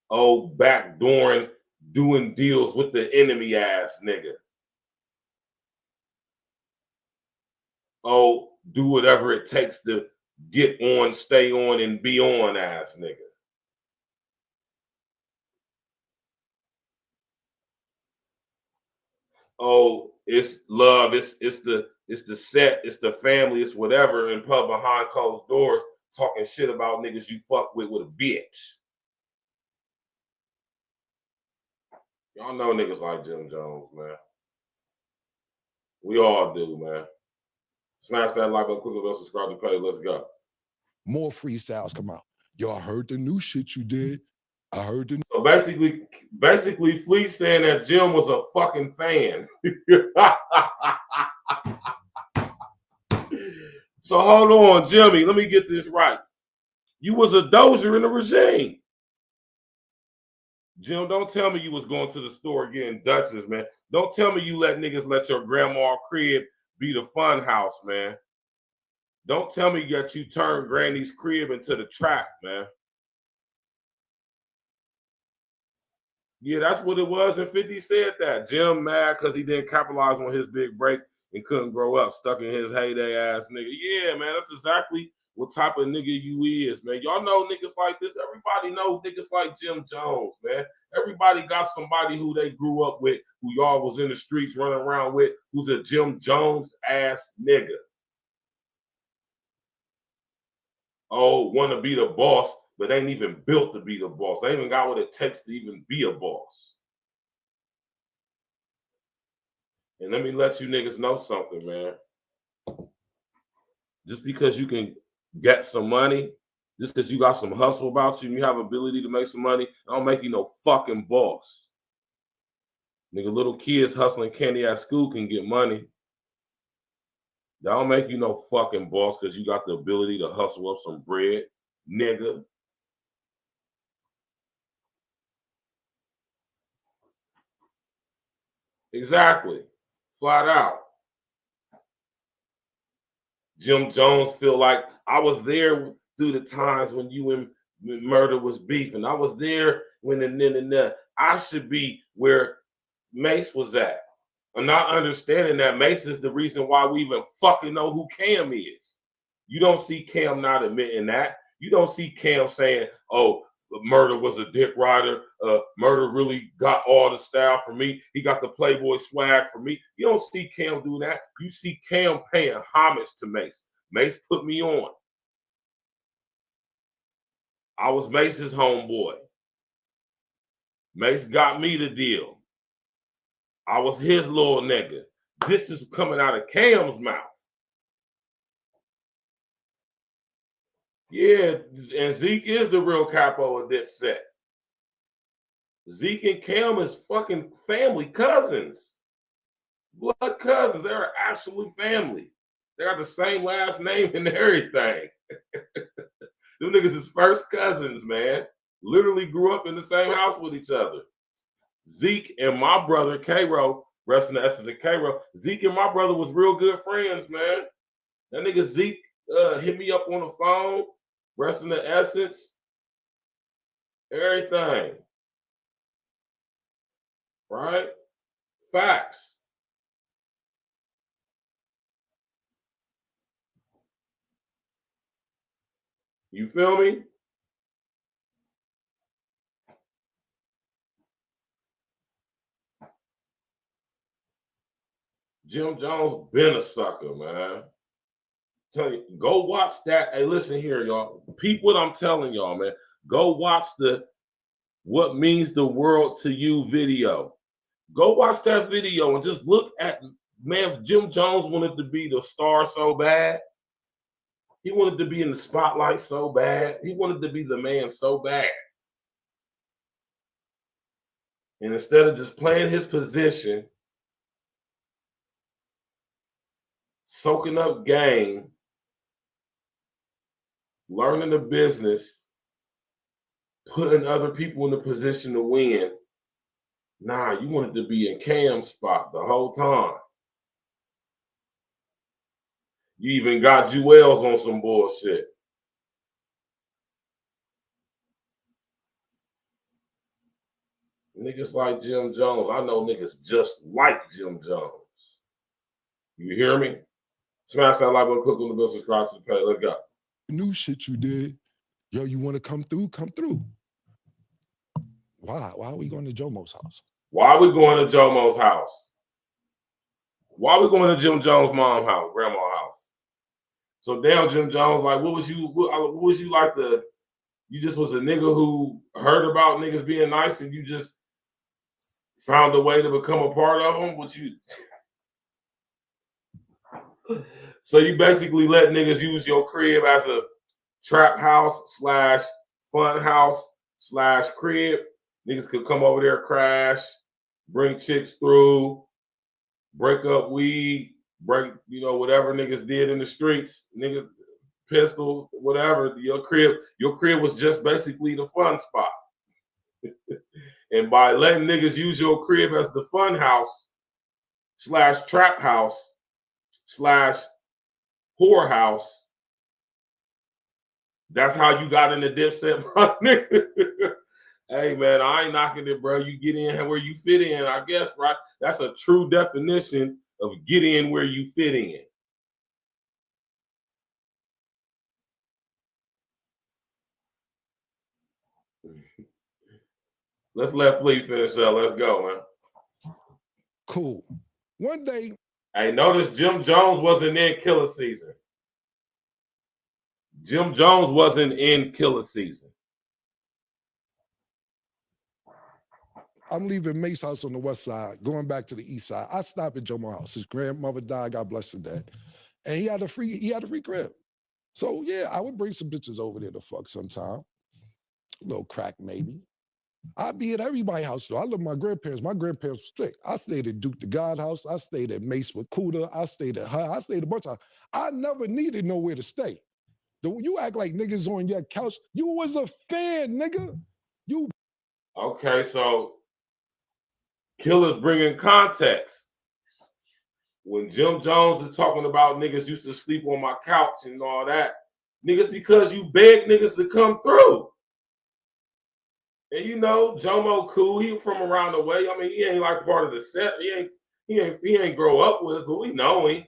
Oh, backdooring, doing deals with the enemy ass nigga. Oh, do whatever it takes to get on, stay on, and be on ass nigga. Oh, it's love, it's the set, it's the family, it's whatever in pub behind closed doors, talking shit about niggas you fuck with a bitch. Y'all know niggas like Jim Jones, man. We all do, man. Smash that like button, click on subscribe to the page. Let's go. More freestyles come out. Yo, I heard the new shit you did. I heard the. So basically, Flea saying that Jim was a fucking fan. So hold on, Jimmy. Let me get this right. You was a dozer in the regime. Jim, don't tell me you was going to the store getting Dutchess, man. Don't tell me you let niggas let your grandma crib be the fun house, man. Don't tell me that you turned Granny's crib into the trap, man. Yeah, that's what it was, and 50 said that. Jim mad because he didn't capitalize on his big break and couldn't grow up, stuck in his heyday ass nigga. Yeah, man, that's exactly what type of nigga you is, man. Y'all know niggas like this. Everybody know niggas like Jim Jones, man. Everybody got somebody who they grew up with, who y'all was in the streets running around with, who's a Jim Jones ass nigga. Oh, want to be the boss, but ain't even built to be the boss. They ain't even got what it takes to even be a boss. And let me let you niggas know something, man. Just because you can get some money, just because you got some hustle about you and you have ability to make some money, don't make you no fucking boss. Nigga, little kids hustling candy at school can get money. That don't make you no fucking boss because you got the ability to hustle up some bread, nigga. Exactly. Flat out. Jim Jones feel like I was there through the times when you and Murder was beefing. I was there when I should be where Mace was at. I'm not understanding that Mace is the reason why we even fucking know who Cam is. You don't see Cam not admitting that. You don't see Cam saying, oh, Murder was a dick rider. Murder really got all the style for me. He got the Playboy swag for me. You don't see Cam do that. You see Cam paying homage to Mace. Mace put me on. I was Mace's homeboy. Mace got me the deal. I was his little nigga. This is coming out of Cam's mouth. Yeah, and Zeke is the real capo of Dipset. Zeke and Cam is fucking family cousins. Blood cousins. They're actually family. They got the same last name and everything. Them niggas is first cousins, man. Literally grew up in the same house with each other. Zeke and my brother, K-Ro, rest in the essence of K-Ro, Zeke and my brother was real good friends, man. That nigga Zeke hit me up on the phone, rest in the essence, everything. Right? Facts. You feel me? Jim Jones been a sucker, man. Tell you, go watch that. Hey, listen here, y'all. Peep what I'm telling y'all, man. Go watch the What Means the World to You video. Go watch that video and just look at, man, if Jim Jones wanted to be the star so bad. He wanted to be in the spotlight so bad. He wanted to be the man so bad. And instead of just playing his position, soaking up game, learning the business, putting other people in the position to win. Nah, you wanted to be in Cam's spot the whole time. You even got Jewels on some bullshit. Niggas like Jim Jones. I know niggas just like Jim Jones. You hear me? Smash that like button, click on the bell, subscribe to the page. Let's go. New shit you did. Yo, you want to come through? Come through. Why? Why are we going to Jomo's house? Why are we going to Jomo's house? Why are we going to Jim Jones' mom's house, grandma's house? So damn, Jim Jones, like, what was you like the? You just was a nigga who heard about niggas being nice, and you just found a way to become a part of them. What you? So you basically let niggas use your crib as a trap house / fun house / crib. Niggas could come over there, crash, bring chicks through, break up weed, break, whatever niggas did in the streets, niggas, pistol, whatever. Your crib was just basically the fun spot. And by letting niggas use your crib as the fun house / trap house / whore house, that's how you got in the Dipset, nigga. Hey, man, I ain't knocking it, bro. You get in where you fit in, I guess, right? That's a true definition of get in where you fit in. Let's let Fleet finish up. Let's go, man. Cool. One day. Hey, notice Jim Jones wasn't in Killer Season. Jim Jones wasn't in Killer Season. I'm leaving Mace's house on the west side, going back to the east side. I stopped at Jomo's house. His grandmother died, God bless her dad. And he had a free crib. So yeah, I would bring some bitches over there to fuck sometime. A little crack maybe. I'd be at everybody's house though. I live with my grandparents. My grandparents were strict. I stayed at Duke the God house. I stayed at Mace with Cuda. I stayed at her. I stayed a bunch of. I never needed nowhere to stay. You act like niggas on your couch. You was a fan, nigga. You. Okay, so Killer's bringing context. When Jim Jones is talking about niggas used to sleep on my couch and all that, niggas because you begged niggas to come through. And Jomo cool. He from around the way. I mean, he ain't like part of the set. He ain't grow up with us, but we know him.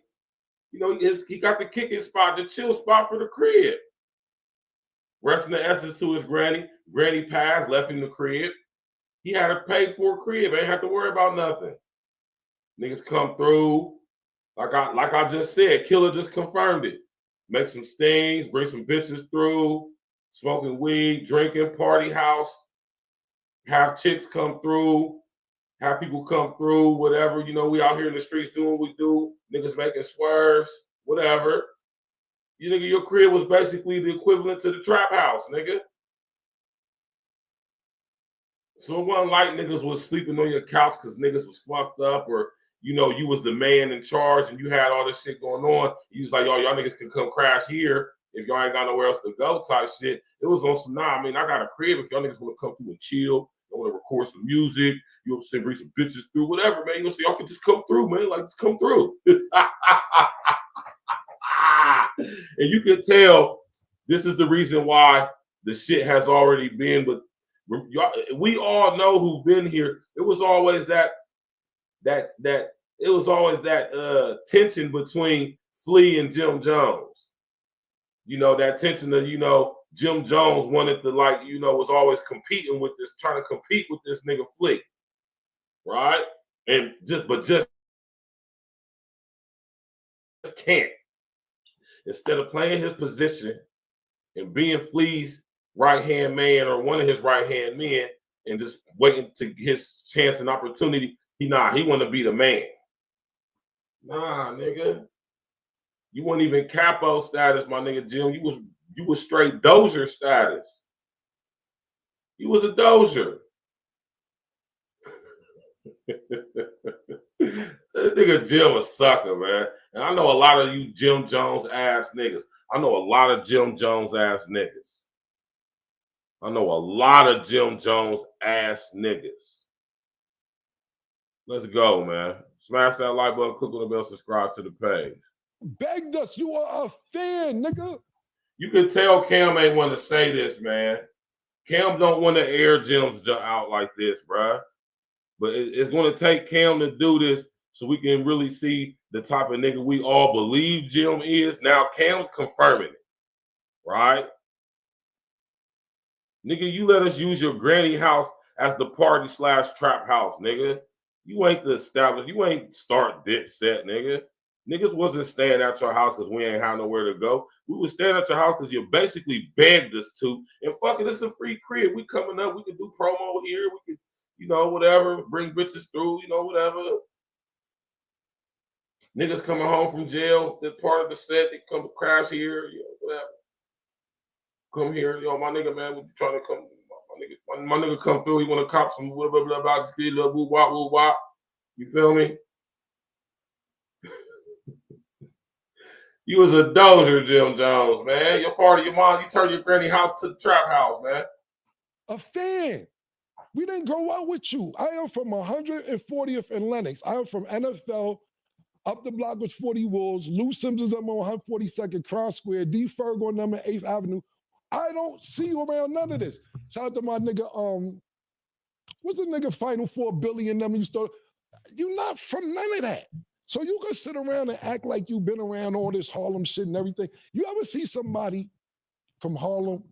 He got the kicking spot, the chill spot for the crib. Rest in the essence to his granny. Granny passed, left him the crib. He had a paid for crib. Ain't have to worry about nothing. Niggas come through. Like I just said, Killer just confirmed it. Make some stings, bring some bitches through, smoking weed, drinking, party house. have chicks come through, have people come through, whatever. You know, we out here in the streets doing what we do. Niggas making swerves, whatever. You nigga, your crib was basically the equivalent to the trap house, nigga. So it wasn't like niggas was sleeping on your couch because niggas was fucked up, or you know, you was the man in charge and you had all this shit going on. You was like, yo, y'all niggas can come crash here if y'all ain't got nowhere else to go type shit. It was on some, nah, I mean, I got a crib if y'all niggas want to come through and chill, y'all want to record some music, you know what I'm saying, bring some bitches through, whatever, man. You know, so y'all can just come through, man. Like, just come through. And you can tell this is the reason why the shit has already been, but we all know who've been here. It was always that tension between Flea and Jim Jones. You know, that tension that, you know, Jim Jones wanted to, like, you know, was always competing with this, trying to compete with this nigga Flea. Right? And just can't. Instead of playing his position and being Flea's right-hand man or one of his right-hand men and just waiting to his chance and opportunity, he want to be the man. Nah, nigga. You weren't even capo status, my nigga Jim. You was straight dozier status. You was a dozier. This nigga Jim a sucker, man. And I know a lot of you Jim Jones ass niggas. I know a lot of Jim Jones ass niggas. I know a lot of Jim Jones ass niggas. Let's go, man. Smash that like button, click on the bell, subscribe to the page. Begged us. You are a fan, nigga. You can tell Cam ain't want to say this, man. Cam don't want to air Jim's out like this, bruh. But it's going to take Cam to do this so we can really see the type of nigga we all believe Jim is. Now Cam's confirming it, right? Nigga, you let us use your granny house as the party/trap house, nigga. You ain't the established. You ain't start Dipset, nigga. Niggas wasn't staying at your house because we ain't have nowhere to go. We was staying at your house because you basically begged us to. And fuck it, it's a free crib. We coming up. We can do promo here. We can, you know, whatever. Bring bitches through, you know, whatever. Niggas coming home from jail. They're part of the set. They come crash here, you know, whatever. Come here, yo, my nigga, man. We trying to come. My nigga come through. He want to cop some blah blah blah blah. Just get a little woo wop woo wop. You feel me? You was a dozer, Jim Jones, man. You're part of your mom. You turned your granny house to the trap house, man. A fan. We didn't grow up with you. I am from 140th and Lenox. I am from NFL. Up the block was 40 Wolves. Lou Simpson's on 142nd Cross Square. D. Ferg on number 8th Avenue. I don't see you around none of this. Shout out to my nigga, what's the nigga Final Four Billy and them you start? You not from none of that. So you can sit around and act like you've been around all this Harlem shit and everything. You ever see somebody from Harlem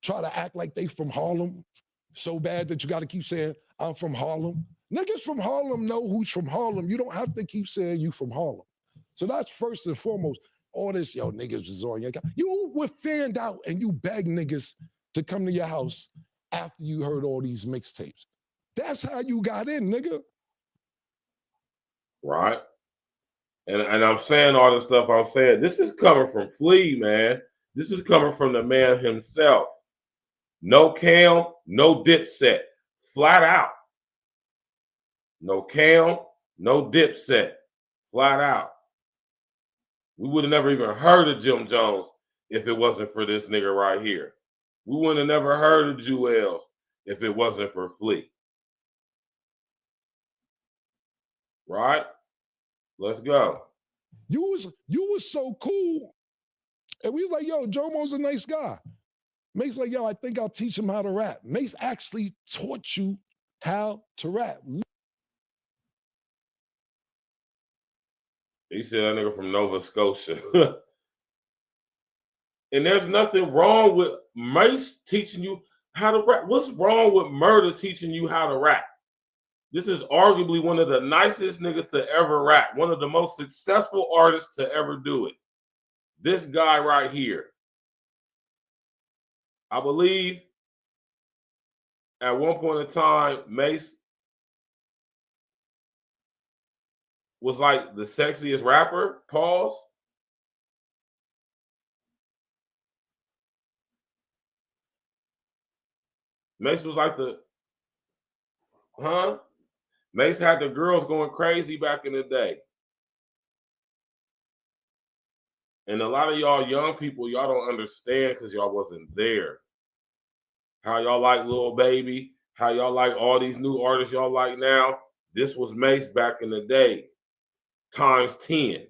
try to act like they from Harlem so bad that you got to keep saying, I'm from Harlem? Niggas from Harlem know who's from Harlem. You don't have to keep saying you from Harlem. So that's first and foremost. All this, yo, niggas was on your account. You were fanned out and you begged niggas to come to your house after you heard all these mixtapes. That's how you got in, nigga. Right. And I'm saying all this stuff I'm saying. This is coming from Flea, man. This is coming from the man himself. No Cam, no Dipset. Flat out. No Cam, no Dipset. Flat out. We would have never even heard of Jim Jones if it wasn't for this nigga right here. We wouldn't have never heard of Jewels if it wasn't for Flea. Right? Let's go. You was so cool. And we was like, yo, Jomo's a nice guy. Mace like, yo, I think I'll teach him how to rap. Mace actually taught you how to rap. He said that nigga from Nova Scotia. And there's nothing wrong with Mace teaching you how to rap. What's wrong with Murder teaching you how to rap? This is arguably one of the nicest niggas to ever rap. One of the most successful artists to ever do it. This guy right here. I believe at one point in time, Mace was like the sexiest rapper. Pause. Mace was like Mace had the girls going crazy back in the day. And a lot of y'all young people, y'all don't understand because y'all wasn't there. How y'all like Lil Baby, how y'all like all these new artists y'all like now. This was Mace back in the day, times 10.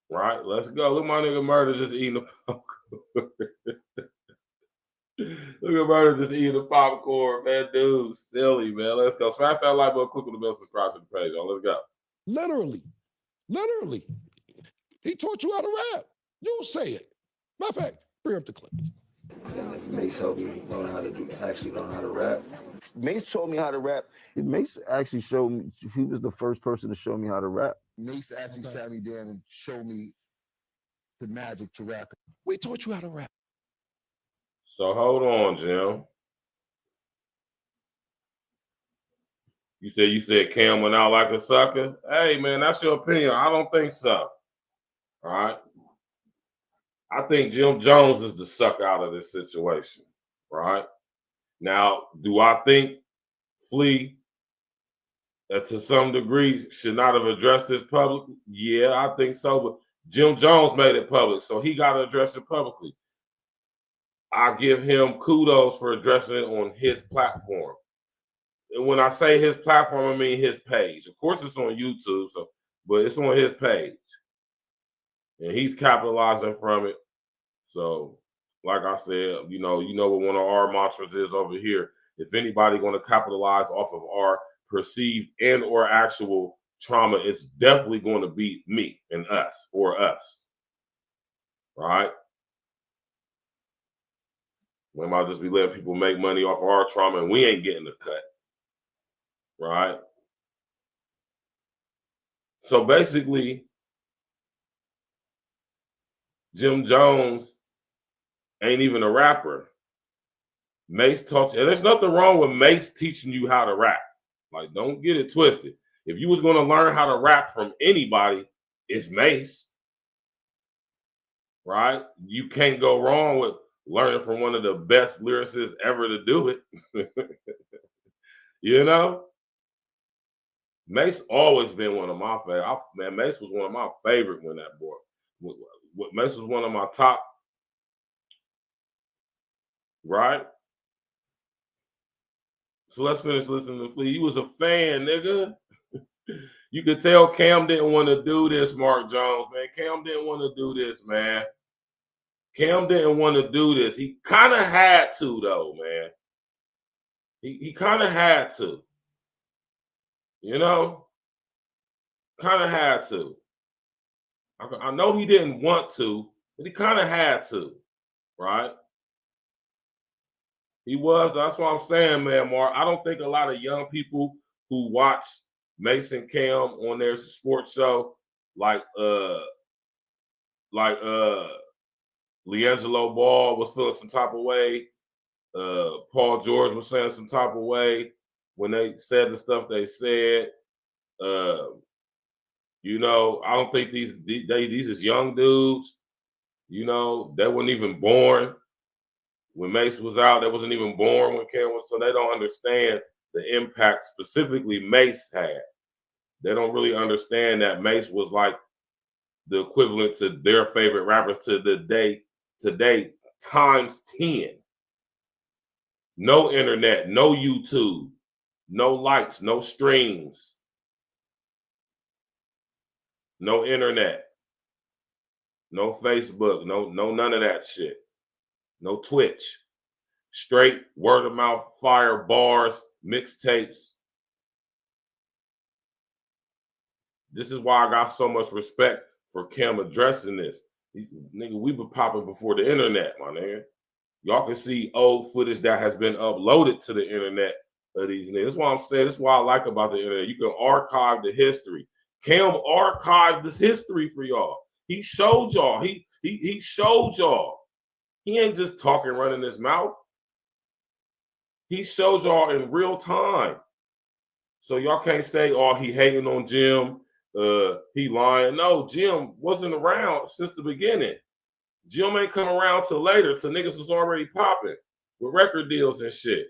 Right, let's go. Look, my nigga Murder just eating the popcorn. Look at Murder just eating the popcorn, man. Dude, silly, man. Let's go. Smash that like button, click on the bell, subscribe to the page, y'all. Let's go. Literally. He taught you how to rap. You say it. Matter of fact, bring up the clip. Mace helped me learn how to actually learn how to rap. Mace taught me how to rap. Mace actually showed me, he was the first person to show me how to rap. Mace actually sat me down and showed me the magic to rap. We taught you how to rap. So hold on, Jim. You said Cam went out like a sucker? Hey, man, that's your opinion. I don't think so. All right. I think Jim Jones is the sucker out of this situation. Right. Now, do I think Flea, to some degree, should not have addressed this publicly? Yeah, I think so. But Jim Jones made it public, so he got to address it publicly. I give him kudos for addressing it on his platform. And when I say his platform, I mean his page. Of course, it's on YouTube, but it's on his page. And he's capitalizing from it. So, like I said, you know what one of our mantras is over here. If anybody going to capitalize off of our perceived and or actual trauma, it's definitely going to be me and us or us. Right? We might just be letting people make money off of our trauma and we ain't getting a cut. Right? So basically, Jim Jones ain't even a rapper. Mace taught you, and there's nothing wrong with Mace teaching you how to rap. Like, don't get it twisted. If you was going to learn how to rap from anybody, it's Mace. Right? You can't go wrong with learning from one of the best lyricists ever to do it. You know? Mace always been one of my favorite. Man, Mace was one of my favorite when that boy. Mace was one of my top. Right? So let's finish listening to Flea. He was a fan, nigga. You could tell Cam didn't want to do this, Mark Jones, man. Cam didn't want to do this, man. Cam didn't want to do this. He kind of had to, though, man. He kind of had to. You know? Kind of had to. I know he didn't want to, but he kind of had to. Right? He was. That's what I'm saying, man, Mark. I don't think a lot of young people who watch Mason Cam on their sports show, like LiAngelo Ball was feeling some type of way. Paul George was saying some type of way when they said the stuff they said. You know, I don't think these is young dudes. You know, they weren't even born when Mace was out. They wasn't even born when Cam was, so they don't understand the impact specifically Mace had. They don't really understand that Mace was like the equivalent to their favorite rappers to the day today times 10. No internet, no YouTube, no likes, no streams, no internet, no Facebook, no none of that shit. No Twitch. Straight word of mouth, fire, bars, mixtapes. This is why I got so much respect for Cam addressing this. Nigga, we been popping before the internet, my nigga. Y'all can see old footage that has been uploaded to the internet of these niggas. That's why I'm saying, that's what I like about the internet. You can archive the history. Cam archived this history for y'all. He showed y'all. He showed y'all. He ain't just talking, running his mouth. He showed y'all in real time. So y'all can't say, oh, he hating on Jim, he lying. No, Jim wasn't around since the beginning. Jim ain't come around till later, till niggas was already popping with record deals and shit.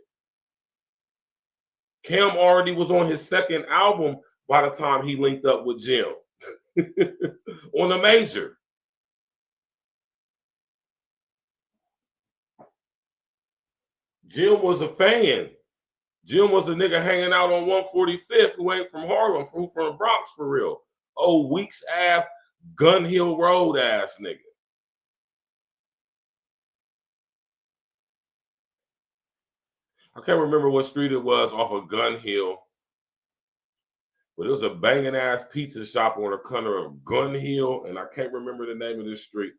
Cam already was on his second album by the time he linked up with Jim on a major. Jim was a fan. Jim was a nigga hanging out on 145th who ain't from Harlem, from the Bronx for real. Oh, Weeks Ave, Gun Hill Road ass nigga. I can't remember what street it was off of Gun Hill, but it was a banging ass pizza shop on the corner of Gun Hill, and I can't remember the name of this street.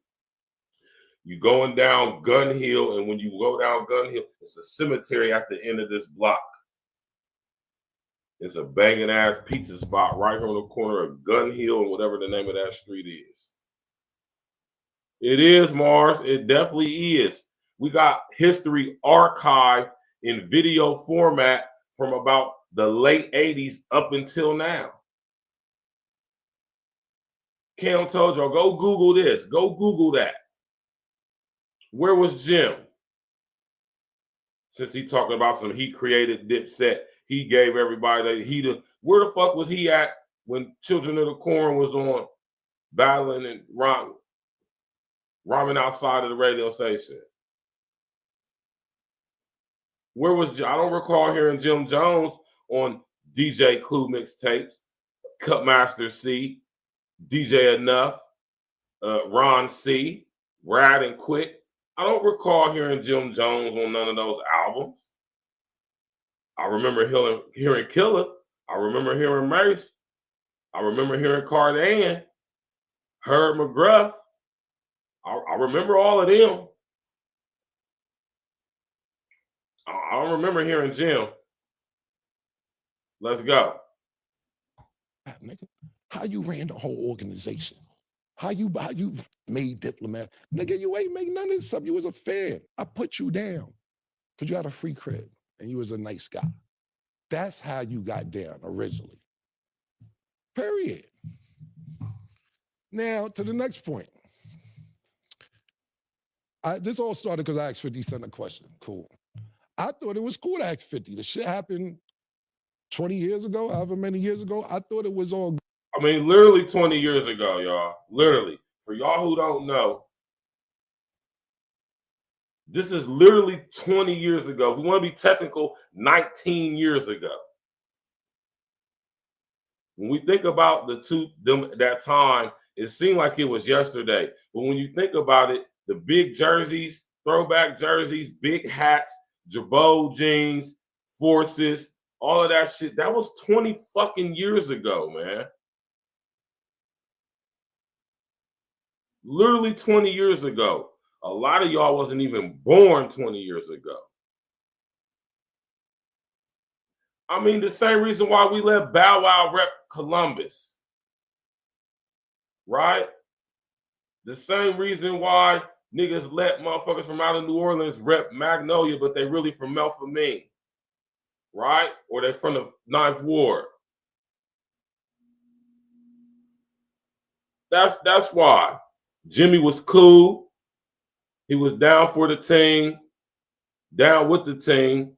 You going down Gun Hill, and when you go down Gun Hill, it's a cemetery at the end of this block. It's a banging ass pizza spot right on the corner of Gun Hill and whatever the name of that street is. It is, Mars. It definitely is. We got history archived in video format from about the late 80s up until now. Cam told y'all, go Google this. Go Google that. Where was Jim? Since he talking about some he created Dipset, he gave everybody where the fuck was he at when Children of the Corn was on battling and rhyming outside of the radio station? Where was Jim? I don't recall hearing Jim Jones on DJ Clue mixtapes, Cutmaster C, DJ Enough, Ron C, Rad and Quick. I don't recall hearing Jim Jones on none of those albums. I remember hearing Killer. I remember hearing Mace. I remember hearing Cardan, Herb McGruff. I remember all of them. I don't remember hearing Jim. Let's go. How you ran the whole organization? How you made Diplomat? Nigga, you ain't make none of this stuff. You was a fan. I put you down because you had a free crib and you was a nice guy. That's how you got down originally. Period. Now, to the next point. This all started because I asked 50 Cent a question. Cool. I thought it was cool to ask 50. The shit happened 20 years ago, however many years ago. I thought it was all good. I mean, literally 20 years ago, y'all. Literally. For y'all who don't know, this is literally 20 years ago. If we want to be technical, 19 years ago. When we think about that time, it seemed like it was yesterday. But when you think about it, the big jerseys, throwback jerseys, big hats, Jabot jeans, Forces, all of that shit, that was 20 fucking years ago, man. Literally 20 years ago. A lot of y'all wasn't even born 20 years ago. I mean, the same reason why we let Bow Wow rep Columbus. Right? The same reason why niggas let motherfuckers from out of New Orleans rep Magnolia, but they really from Melpomene. Right? Or they from the Ninth Ward. That's why. Jimmy was cool. He was down for the team, down with the team.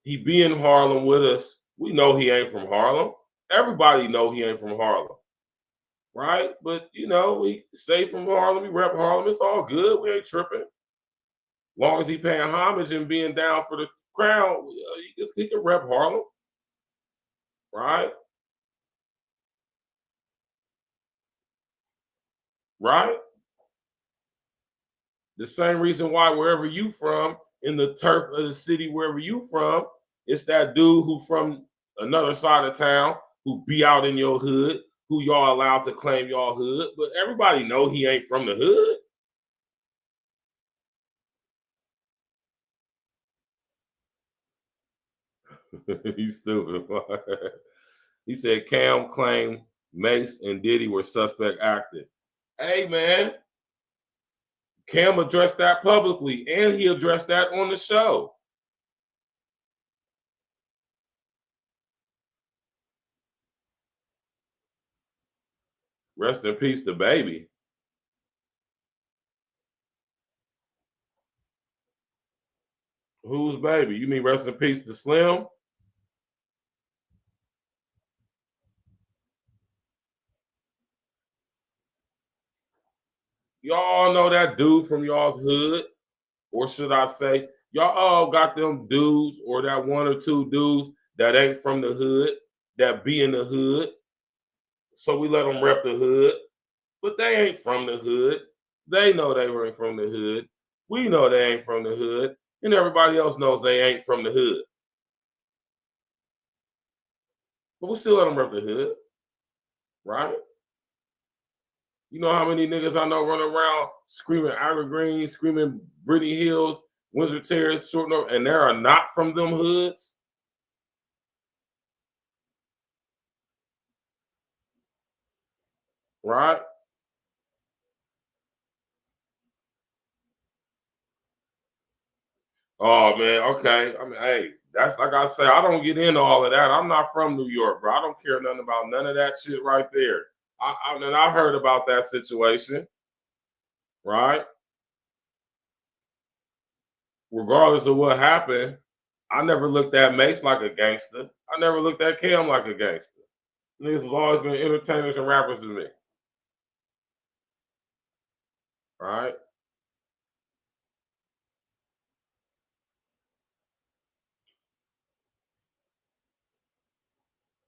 He be in Harlem with us. We know he ain't from Harlem. Everybody know he ain't from Harlem. Right? But, you know, we say from Harlem, we rep Harlem. It's all good. We ain't tripping. Long as he paying homage and being down for the crown, he can rep Harlem. Right? Right? The same reason why wherever you from, in the turf of the city, wherever you from, it's that dude who from another side of town who be out in your hood, who y'all allowed to claim y'all hood, but everybody know he ain't from the hood. He's stupid. He said Cam claimed Mace and Diddy were suspect acting. Hey, man. Cam addressed that publicly, and he addressed that on the show. Rest in peace to Baby. Who's Baby? You mean rest in peace to Slim? Y'all all know that dude from y'all's hood, or should I say, y'all all got them dudes or that one or two dudes that ain't from the hood, that be in the hood. So we let them rep the hood, but they ain't from the hood. They know they ain't from the hood. We know they ain't from the hood, and everybody else knows they ain't from the hood. But we still let them rep the hood, right? You know how many niggas I know running around screaming Ira Green, screaming Brittany Hills, Windsor Terrace, Short North, and they are not from them hoods? Right? Oh, man, okay. I mean, hey, that's like I say, I don't get into all of that. I'm not from New York, bro. I don't care nothing about none of that shit right there. I heard about that situation, right? Regardless of what happened, I never looked at Mace like a gangster. I never looked at Cam like a gangster. Niggas have always been entertainers and rappers to me. Right?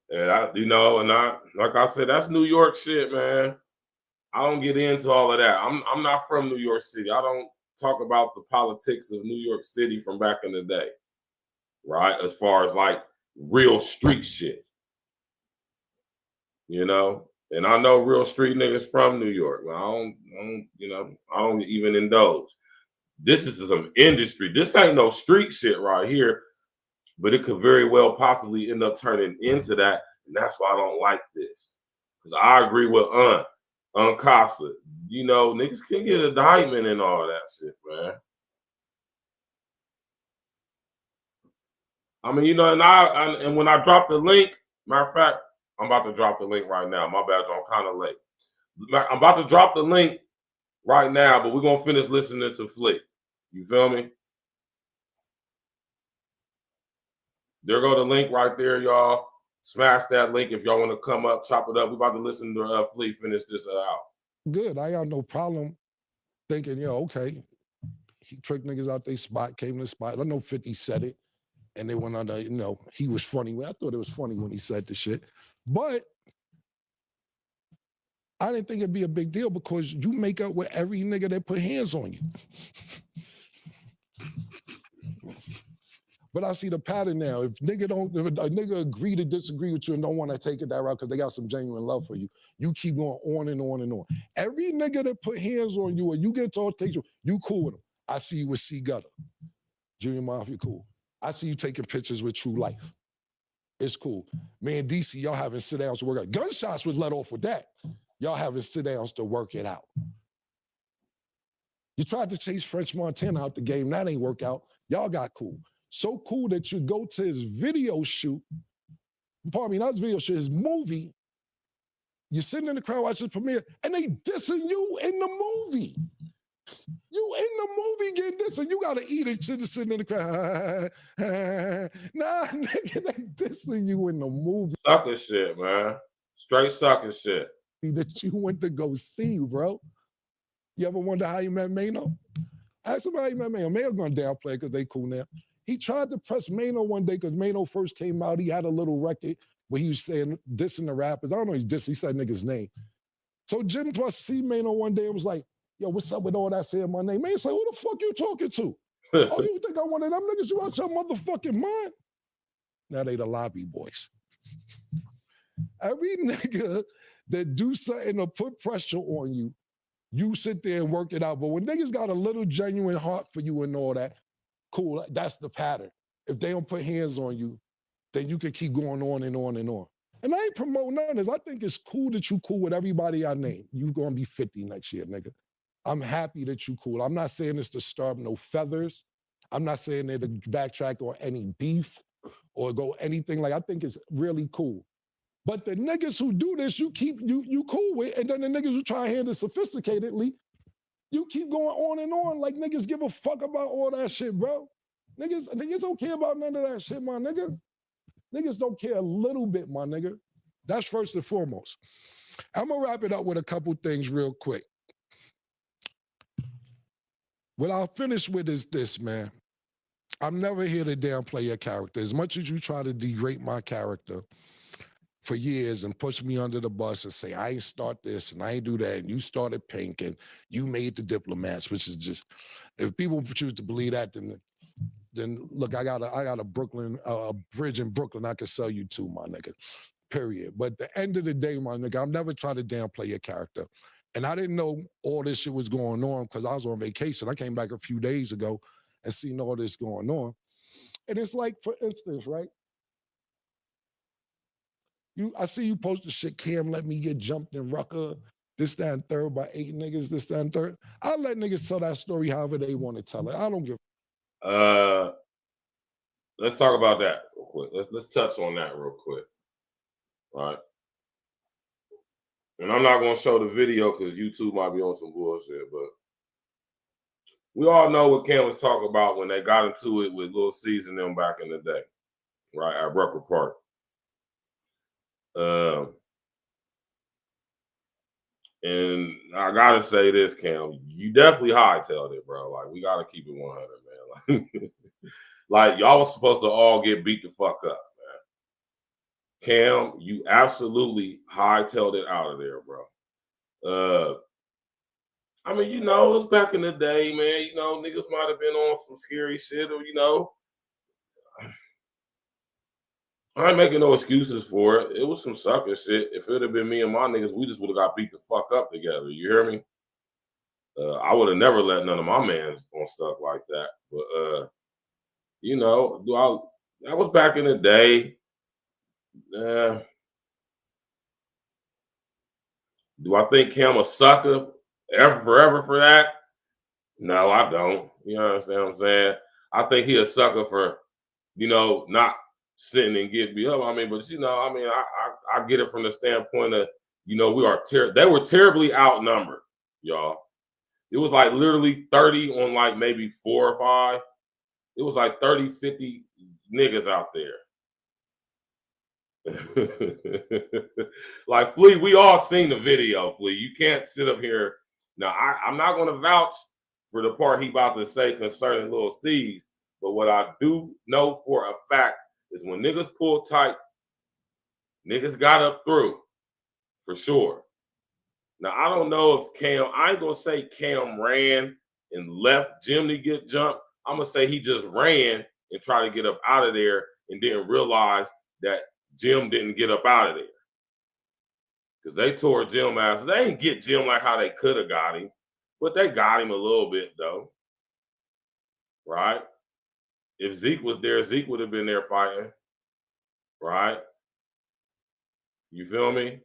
And like I said, that's New York shit, man. I don't get into all of that. I'm not from New York City. I don't talk about the politics of New York City from back in the day, right? As far as like real street shit, you know. And I know real street niggas from New York. I don't even indulge. This is some industry. This ain't no street shit right here, but it could very well possibly end up turning into that, and that's why I don't like this. Because I agree with Casa. You know, niggas can get a diamond and all that shit, man. I mean, you know, and when I drop the link, matter of fact, I'm about to drop the link right now. My bad, I'm kind of late. I'm about to drop the link right now, but we're gonna finish listening to Flick. You feel me? There go the link right there, y'all. Smash that link if y'all want to come up, chop it up. We're about to listen to Fleet finish this out. Good. I got no problem thinking, okay, he tricked niggas out their spot, came to the spot. I know 50 said it, and they went under, he was funny. I thought it was funny when he said the shit. But I didn't think it'd be a big deal because you make up with every nigga that put hands on you. But I see the pattern now. If a nigga agree to disagree with you and don't want to take it that route because they got some genuine love for you, you keep going on and on and on. Every nigga that put hands on you or you get to altercation, you cool with them. I see you with C Gutter. Junior Mafia, cool. I see you taking pictures with True Life. It's cool. Me and DC, y'all having sit-downs to work out. Gunshots was let off with that. Y'all having sit-downs to work it out. You tried to chase French Montana out the game. That ain't work out. Y'all got cool. So cool that you go to his video shoot. Pardon me, not his video shoot, his movie. You're sitting in the crowd watching the premiere, and they dissing you in the movie. You in the movie getting dissing. You got to eat it, just sitting in the crowd. Nah, nigga, they dissing you in the movie. Sucker shit, man. Straight sucker shit. That you went to go see, bro. You ever wonder how you met Mano? Ask him how you met Mano. Mano gonna downplay because they cool now. He tried to press Mano one day because Mano first came out. He had a little record where he was saying, dissing the rappers. I don't know, he's dissing. He said nigga's name. So Jim Plus see Mano one day and was like, yo, what's up with all that saying my name? Mano said, who the fuck you talking to? Oh, you think I'm one of them niggas? You out your motherfucking mind? Now they the lobby boys. Every nigga that do something to put pressure on you, you sit there and work it out. But when niggas got a little genuine heart for you and all that, cool, that's the pattern. If they don't put hands on you, then you can keep going on and on and on. And I ain't promoting none of this. I think it's cool that you cool with everybody I name. You gonna be 50 next year, nigga. I'm happy that you cool. I'm not saying this to stir up no feathers. I'm not saying that to backtrack or any beef or go anything. Like, I think it's really cool. But the niggas who do this, you cool with, and then the niggas who try to handle it sophisticatedly, you keep going on and on like niggas give a fuck about all that shit, bro. Niggas don't care about none of that shit, my nigga. Niggas don't care a little bit, my nigga. That's first and foremost. I'm gonna wrap it up with a couple things real quick. What I'll finish with is this, man. I'm never here to downplay your character. As much as you try to degrade my character for years and push me under the bus and say, I ain't start this and I ain't do that, and you started Pink and you made the Diplomats, which is just, if people choose to believe that, then look, I got a Brooklyn, a bridge in Brooklyn I can sell you to, my nigga, period. But at the end of the day, my nigga, I'm never trying to downplay your character. And I didn't know all this shit was going on because I was on vacation. I came back a few days ago and seen all this going on. And it's like, for instance, right? I see you post the shit, Cam let me get jumped in Rucker, this, that, and third by 8 niggas, this, that, and third. I'll let niggas tell that story however they want to tell it. I don't give Let's talk about that real quick. Let's touch on that real quick. All right. And I'm not gonna show the video because YouTube might be on some bullshit, but we all know what Cam was talking about when they got into it with Lil C's and them back in the day, right, at Rucker Park. And I gotta say this, Cam, you definitely hightailed it, bro. Like, we gotta keep it 100, man. Like y'all was supposed to all get beat the fuck up, man. Cam, you absolutely hightailed it out of there, bro. I mean, you know, it was back in the day, man. You know, niggas might have been on some scary shit, or, you know, I ain't making no excuses for it. It was some sucker shit. If it would have been me and my niggas, we just would have got beat the fuck up together. You hear me? I would have never let none of my mans on stuff like that. But, you know, that was back in the day. Do I think Cam a sucker forever for that? No, I don't. You understand what I'm saying? I think he a sucker for, you know, not sitting and getting beat up. I mean, but, you know, I mean, I get it from the standpoint of, you know, they were terribly outnumbered, y'all. It was like literally 30 on like maybe 4 or 5. It was like 30, 50 niggas out there. Like, Flea, we all seen the video, Flea. You can't sit up here. Now, I'm not going to vouch for the part he about to say concerning Lil C's, but what I do know for a fact is when niggas pulled tight, niggas got up through, for sure. Now, I don't know if I ain't going to say Cam ran and left Jim to get jumped. I'm going to say he just ran and tried to get up out of there and didn't realize that Jim didn't get up out of there. Because they tore Jim ass. They didn't get Jim like how they could have got him, but they got him a little bit, though. Right? If Zeke was there, Zeke would have been there fighting. Right? You feel me?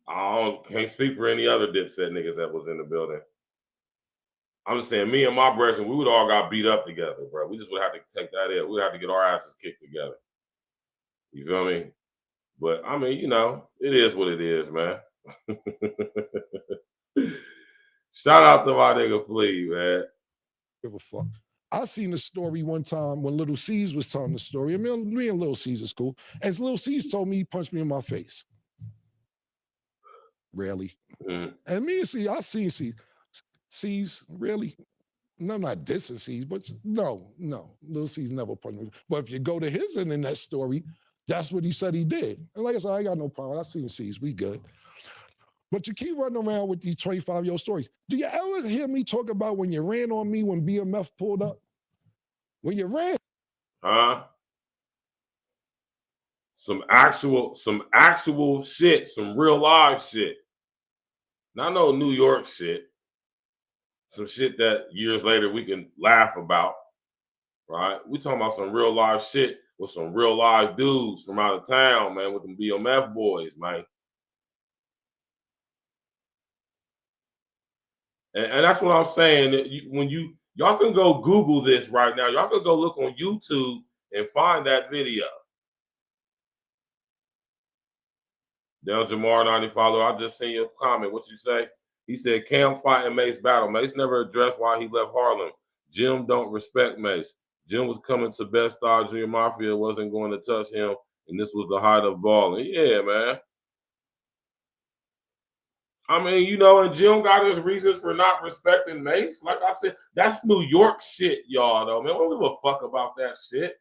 Can't speak for any other Dipset niggas that was in the building. I'm just saying, me and my brethren, we would all got beat up together, bro. We just would have to take that in. We'd have to get our asses kicked together. You feel me? But, I mean, you know, it is what it is, man. Shout out to my nigga Flea, man. Give a fuck. I seen the story one time when Little C's was telling the story. I mean, me and Little C's is cool. And Little C's told me he punched me in my face. Really. And me and C, I seen C's really. No, not dissing C's, but no. Little C's never punched me. But if you go to his end in that story, that's what he said he did. And like I said, I ain't got no problem. I seen C's, we good. But you keep running around with these 25-year-old stories. Do you ever hear me talk about when you ran on me when BMF pulled up? When you ran? Some actual shit, some real live shit. Not no New York shit. Some shit that years later we can laugh about, right? We talking about some real live shit with some real live dudes from out of town, man, with them BMF boys, man. And that's what I'm saying. That y'all can go Google this right now. Y'all can go look on YouTube and find that video. Down Jamar 95, I just seen your comment. What you say? He said Cam fight and Mace battle. Mace never addressed why he left Harlem. Jim don't respect Mace. Jim was coming to Best Star Junior Mafia, wasn't going to touch him, and this was the height of balling. Yeah, man. I mean, you know, and Jim got his reasons for not respecting Mace. Like I said, that's New York shit, y'all, though, man. I don't give a fuck about that shit.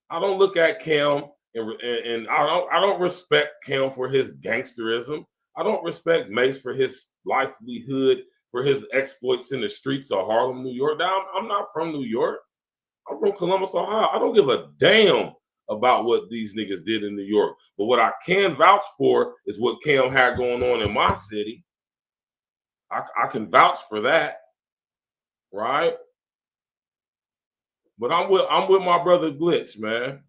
I don't look at Cam and I don't respect Cam for his gangsterism. I don't respect Mace for his livelihood, for his exploits in the streets of Harlem, New York. Now, I'm not from New York. I'm from Columbus, Ohio. I don't give a damn about what these niggas did in New York. But what I can vouch for is what Cam had going on in my city. I can vouch for that, right? But I'm with my brother Glitch, man.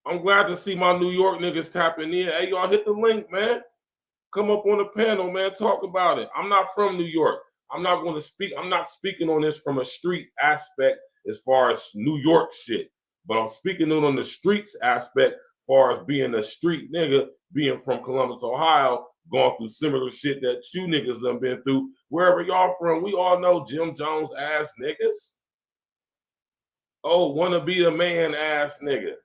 I'm glad to see my New York niggas tapping in. Hey, y'all hit the link, man. Come up on the panel, man. Talk about it. I'm not from New York. I'm not going to speak. I'm not speaking on this from a street aspect as far as New York shit. But I'm speaking on the streets aspect as far as being a street nigga, being from Columbus, Ohio, going through similar shit that you niggas done been through. Wherever y'all from, we all know Jim Jones ass niggas. Oh, wanna be a man ass nigga.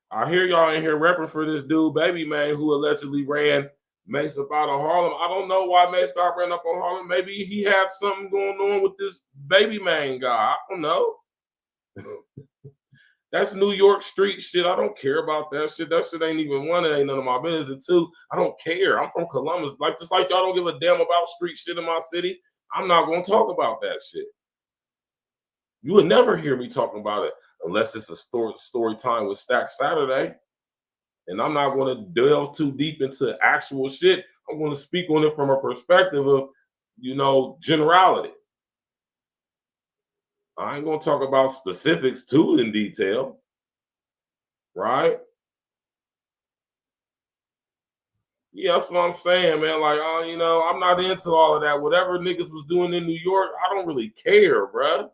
I hear y'all in here repping for this dude, Baby Man, who allegedly ran Mace up out of Harlem. I don't know why Mace got ran up on Harlem. Maybe he had something going on with this Baby Man guy. I don't know. That's New York street shit. I don't care about that shit. That shit ain't even one. It ain't none of my business. And two, I don't care. I'm from Columbus. Like, just like y'all don't give a damn about street shit in my city, I'm not going to talk about that shit. You would never hear me talking about it unless it's a story time with Stack Saturday. And I'm not going to delve too deep into actual shit. I'm going to speak on it from a perspective of, you know, generality. I ain't going to talk about specifics too in detail, right? Yeah, that's what I'm saying, man. Like, you know, I'm not into all of that. Whatever niggas was doing in New York, I don't really care, bruh.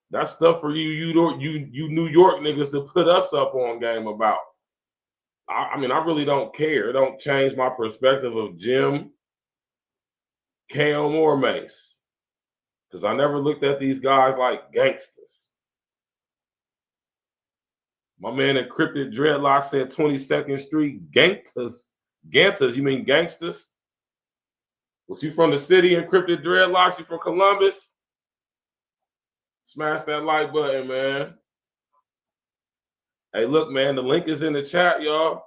That's stuff for you New York niggas to put us up on game about. I mean, I really don't care. It don't change my perspective of Jim, Cam, or Mace. Because I never looked at these guys like gangsters. My man Encrypted Dreadlock said 22nd Street gangsters. Gangsters, you mean gangsters? What, you from the city, Encrypted Dreadlocks? You from Columbus? Smash that like button, man. Hey, look, man, the link is in the chat, y'all.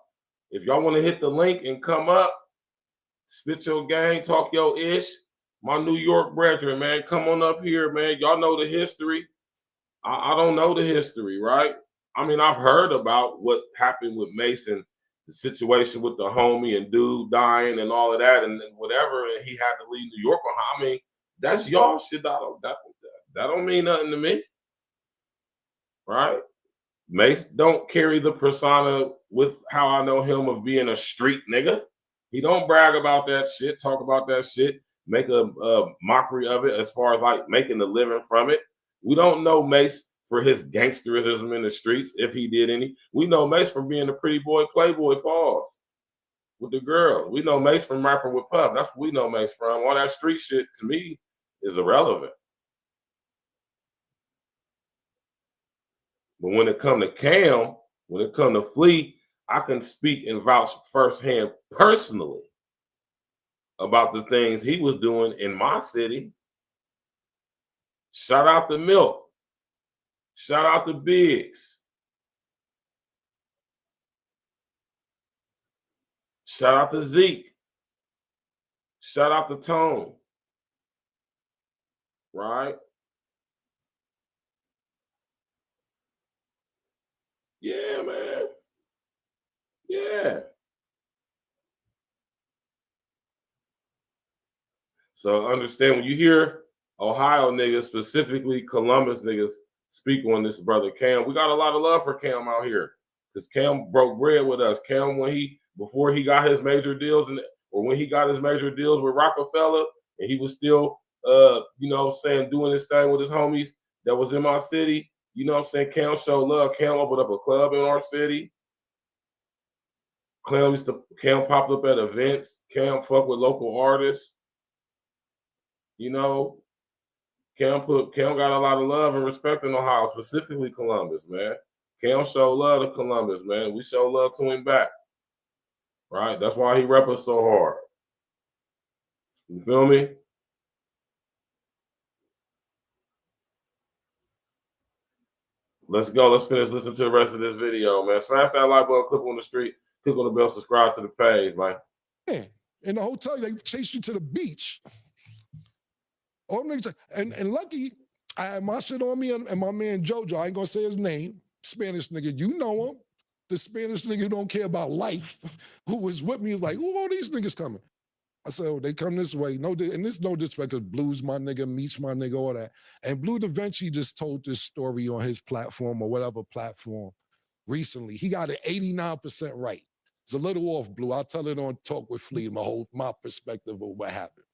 If y'all want to hit the link and come up, spit your game, talk your ish, my New York brethren, man, come on up here, man. Y'all know the history. I don't know the history, right? I mean, I've heard about what happened with Mason, the situation with the homie and dude dying and all of that and whatever, and he had to leave New York behind. I mean, that's y'all shit. That don't mean nothing to me, right? Mace don't carry the persona with how I know him of being a street nigga. He don't brag about that shit, talk about that shit, make a mockery of it as far as like making a living from it. We don't know Mace for his gangsterism in the streets, if he did any. We know Mace from being a pretty boy, playboy, pause with the girls. We know Mace from rapping with Puff. That's what we know Mace from. All that street shit, to me, is irrelevant. But when it come to Cam, when it come to Flea, I can speak and vouch firsthand personally about the things he was doing in my city. Shout out to Milk. Shout out to Biggs. Shout out to Zeke. Shout out to Tone. Right? Yeah, man. Yeah. So understand when you hear Ohio niggas, specifically Columbus niggas, speak on this brother Cam. We got a lot of love for Cam out here because Cam broke bread with us. Cam, before he got his major deals when he got his major deals with Rockefeller, and he was still you know what I'm saying, doing his thing with his homies that was in my city. You know what I'm saying? Cam showed love. Cam opened up a club in our city. Cam popped up at events. Cam fucked with local artists. You know, Cam got a lot of love and respect in Ohio, specifically Columbus, man. Cam showed love to Columbus, man. We show love to him back. Right? That's why he rep us so hard. You feel me? Let's go. Let's finish listening to the rest of this video, man. Smash that like button, click on the street, click on the bell, subscribe to the page, man. In the hotel, they chase you to the beach. All them niggas, and lucky, I had my shit on me and my man Jojo, I ain't gonna say his name, Spanish nigga, you know him. The Spanish nigga who don't care about life, who was with me, is like, who all these niggas coming? I said, oh, they come this way. No, and this no disrespect, because Blue's my nigga, Meech my nigga, all that. And Blue Da Vinci just told this story on his platform or whatever platform recently. He got it 89% right. It's a little off, Blue. I'll tell it on Talk with Flea, my perspective of what happened.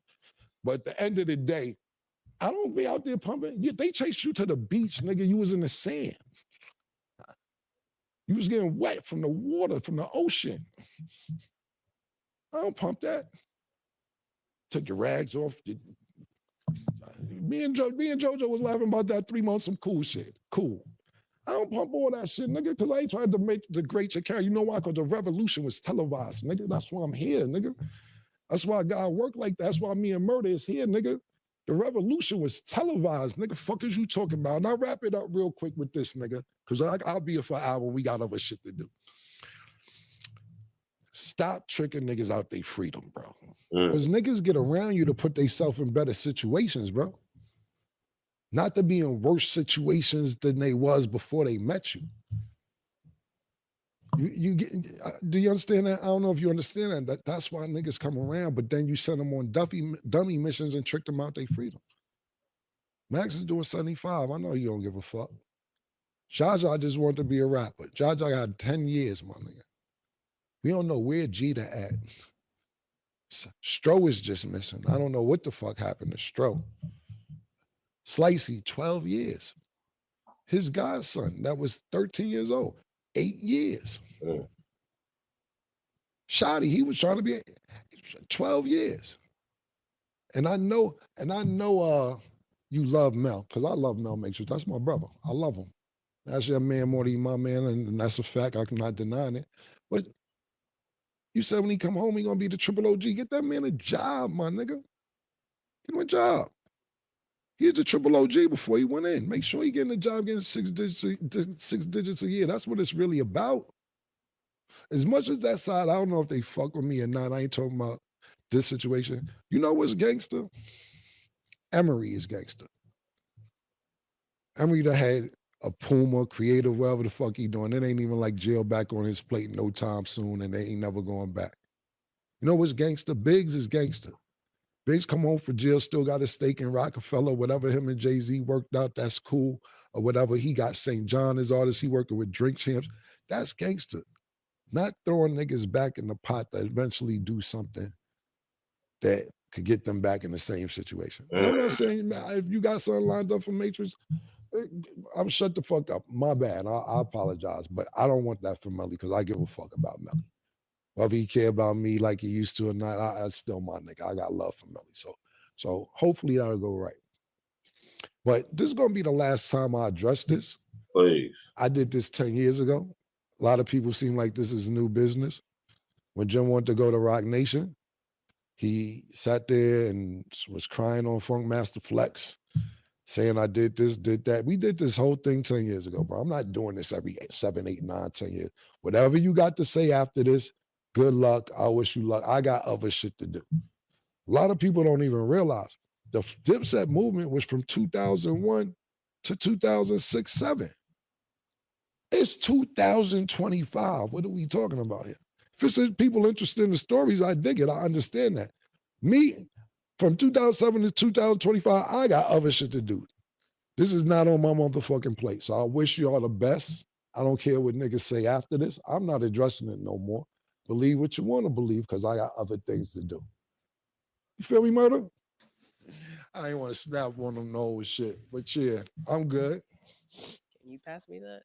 But at the end of the day, I don't be out there pumping. They chased you to the beach, nigga. You was in the sand. You was getting wet from the water, from the ocean. I don't pump that. Took your rags off. Me and Jojo was laughing about that 3 months, some cool shit. Cool. I don't pump all that shit, nigga, because I ain't trying to make the great your carry. You know why? Because the revolution was televised, nigga. That's why I'm here, nigga. That's why I gotta work like that. That's why me and Murder is here, nigga. The revolution was televised, nigga. Fuck is you talking about? And I'll wrap it up real quick with this, nigga, because I'll be here for an hour. We got other shit to do. Stop tricking niggas out their freedom, bro. Because niggas get around you to put themselves in better situations, bro. Not to be in worse situations than they was before they met you. You get, do you understand that? I don't know if you understand that. That's why niggas come around, but then you send them on dummy missions and trick them out their freedom. Max is doing 75. I know you don't give a fuck. Jaja just wanted to be a rapper. Jaja had 10 years, my nigga. We don't know where Jeter at. Stro is just missing. I don't know what the fuck happened to Stro. Slicey, 12 years. His godson, that was 13 years old, 8 years. Shotty, he was trying to be 12 years. And I know you love Mel, because I love Mel Matrix. That's my brother. I love him. That's your man more than my man, and that's a fact. I'm not denying it. But you said when he come home, he gonna be the triple OG. Get that man a job, my nigga. Get him a job. He's the triple OG before he went in. Make sure he getting a job, getting 6 digits a year. That's what it's really about. As much as that side, I don't know if they fuck with me or not. I ain't talking about this situation. You know what's gangster? Emery is gangster. Emery that had a Puma, creative, whatever the fuck he doing. It ain't even like jail back on his plate no time soon, and they ain't never going back. You know what's gangster? Biggs is gangster. Biggs come home for jail, still got a stake in Rockefeller, whatever him and Jay-Z worked out, that's cool. Or whatever, he got St. John as artist, he working with Drink Champs. That's gangster. Not throwing niggas back in the pot that eventually do something that could get them back in the same situation. I'm not saying, if you got something lined up for Matrix, I'm shut the fuck up. My bad. I apologize, but I don't want that for Melly because I give a fuck about Melly. Whether he care about me like he used to or not, I still my nigga. I got love for Melly. So hopefully that'll go right. But this is gonna be the last time I address this. Please. I did this 10 years ago. A lot of people seem like this is new business. When Jim wanted to go to Rock Nation, he sat there and was crying on Funk Master Flex, saying I did this, did that. We did this whole thing 10 years ago, bro. I'm not doing this every 7, 8, 9, 10 years. Whatever you got to say after this, good luck. I wish you luck. I got other shit to do. A lot of people don't even realize the Dipset movement was from 2001 to 2006, 7. It's 2025. What are we talking about here? If it's people interested in the stories, I dig it. I understand that. Me, From 2007 to 2025, I got other shit to do. This is not on my motherfucking plate. So I wish you all the best. I don't care what niggas say after this. I'm not addressing it no more. Believe what you want to believe because I got other things to do. You feel me, Murder? I ain't want to snap on them no shit. But yeah, I'm good. Can you pass me that?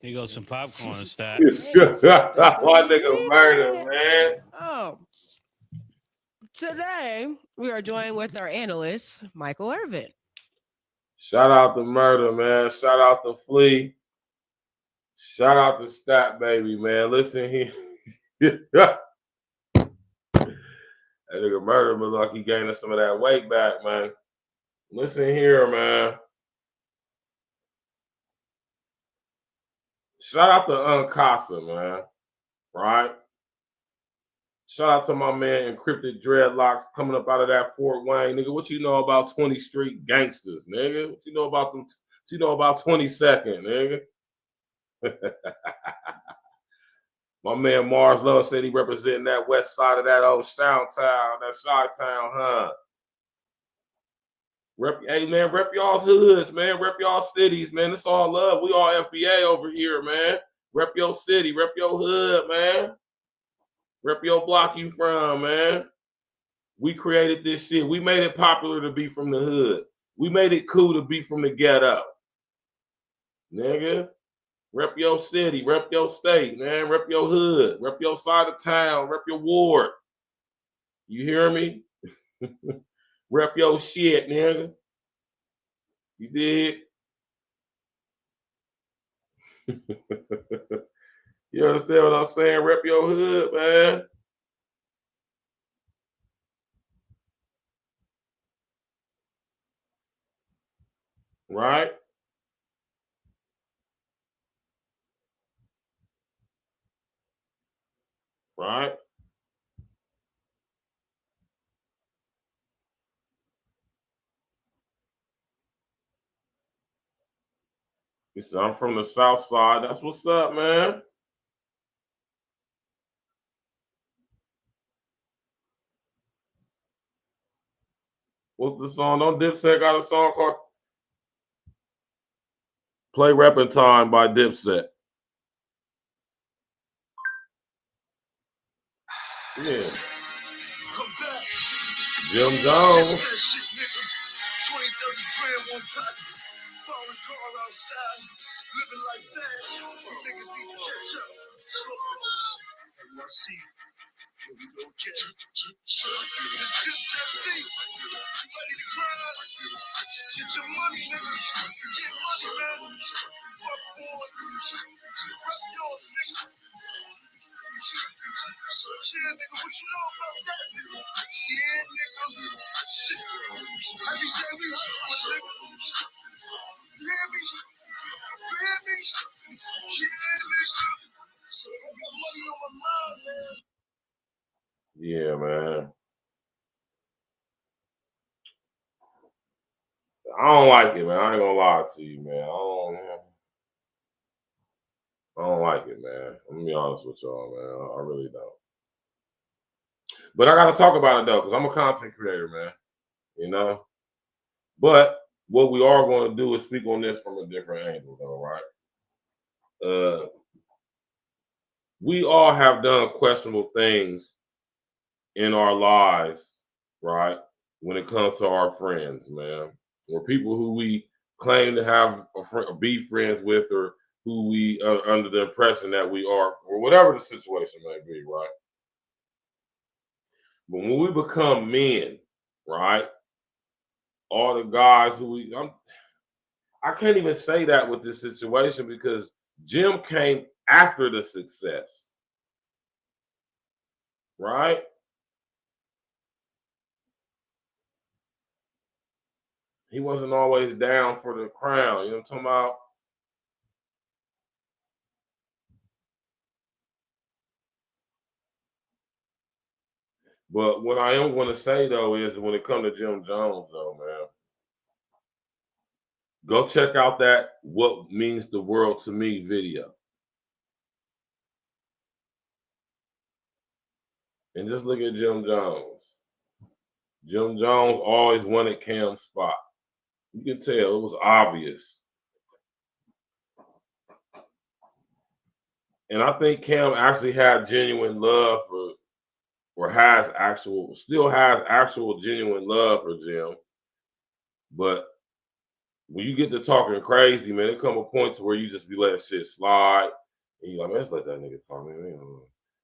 Here goes some popcorn stack. Why nigga Murder, man? Oh. Today, we are joined with our analyst, Michael Irvin. Shout out to Murder, man. Shout out to Flea. Shout out to Stat Baby, man. Listen here. That nigga Murder look like he gained some of that weight back, man. Listen here, man. Shout out to Uncasa, man. Right? Shout out to my man Encrypted Dreadlocks coming up out of that Fort Wayne. Nigga, what you know about 20 Street Gangsters, nigga? What you know about them? What you know about 22nd, nigga? My man Mars Love said he representing that west side of that old Town, that Chi-Town, huh? Hey, man, rep y'all's hoods, man. Rep y'all cities, man. It's all love. We all FBA over here, man. Rep your city. Rep your hood, man. Rep your block you from, man. We created this shit. We made it popular to be from the hood. We made it cool to be from the ghetto. Nigga. Rep your city. Rep your state, man. Rep your hood. Rep your side of town. Rep your ward. You hear me? Rep your shit, nigga. You did? You understand what I'm saying? Rep your hood, man. Right? Right? He said, I'm from the South Side. That's what's up, man. What's the song? Don't Dipset got a song called Play Rapping Time by Dipset? Yeah. Jim Jones. 20, 30 grand, one pocket. Foreign car outside. Living like that. Niggas need to catch up. Slow close. I see you. Here we go again. This Dipset season. Ready to grind. Get your money, niggas. Get money, man. Fuck boy. Rep yours, nigga. Yeah, nigga, what you know about that? Yeah, nigga. Shit. Every day we hustle, nigga. You hear me? You hear me? Yeah, nigga. I got money on my mind, man. Yeah, man. I don't like it, man. I ain't gonna lie to you, man. I don't like it, man. I'm gonna be honest with y'all, man. I really don't. But I gotta talk about it though, because I'm a content creator, man. You know? But what we are going to do is speak on this from a different angle, though, right? We all have done questionable things in our lives, right? When it comes to our friends, man, or people who we claim to have a friend, or be friends with, or who we are under the impression that we are, or whatever the situation may be, right? But when we become men, right? All the guys who I can't even say that with this situation because Jim came after the success, right? He wasn't always down for the crown. You know what I'm talking about? But what I am going to say, though, is when it comes to Jim Jones, though, man, go check out that What Means the World to Me video. And just look at Jim Jones. Jim Jones always wanted Cam's spot. You can tell it was obvious. And I think Cam actually had genuine love for, or still has actual genuine love for Jim. But when you get to talking crazy, man, it come a point to where you just be letting shit slide. And you're like, man, let's let that nigga talk, man.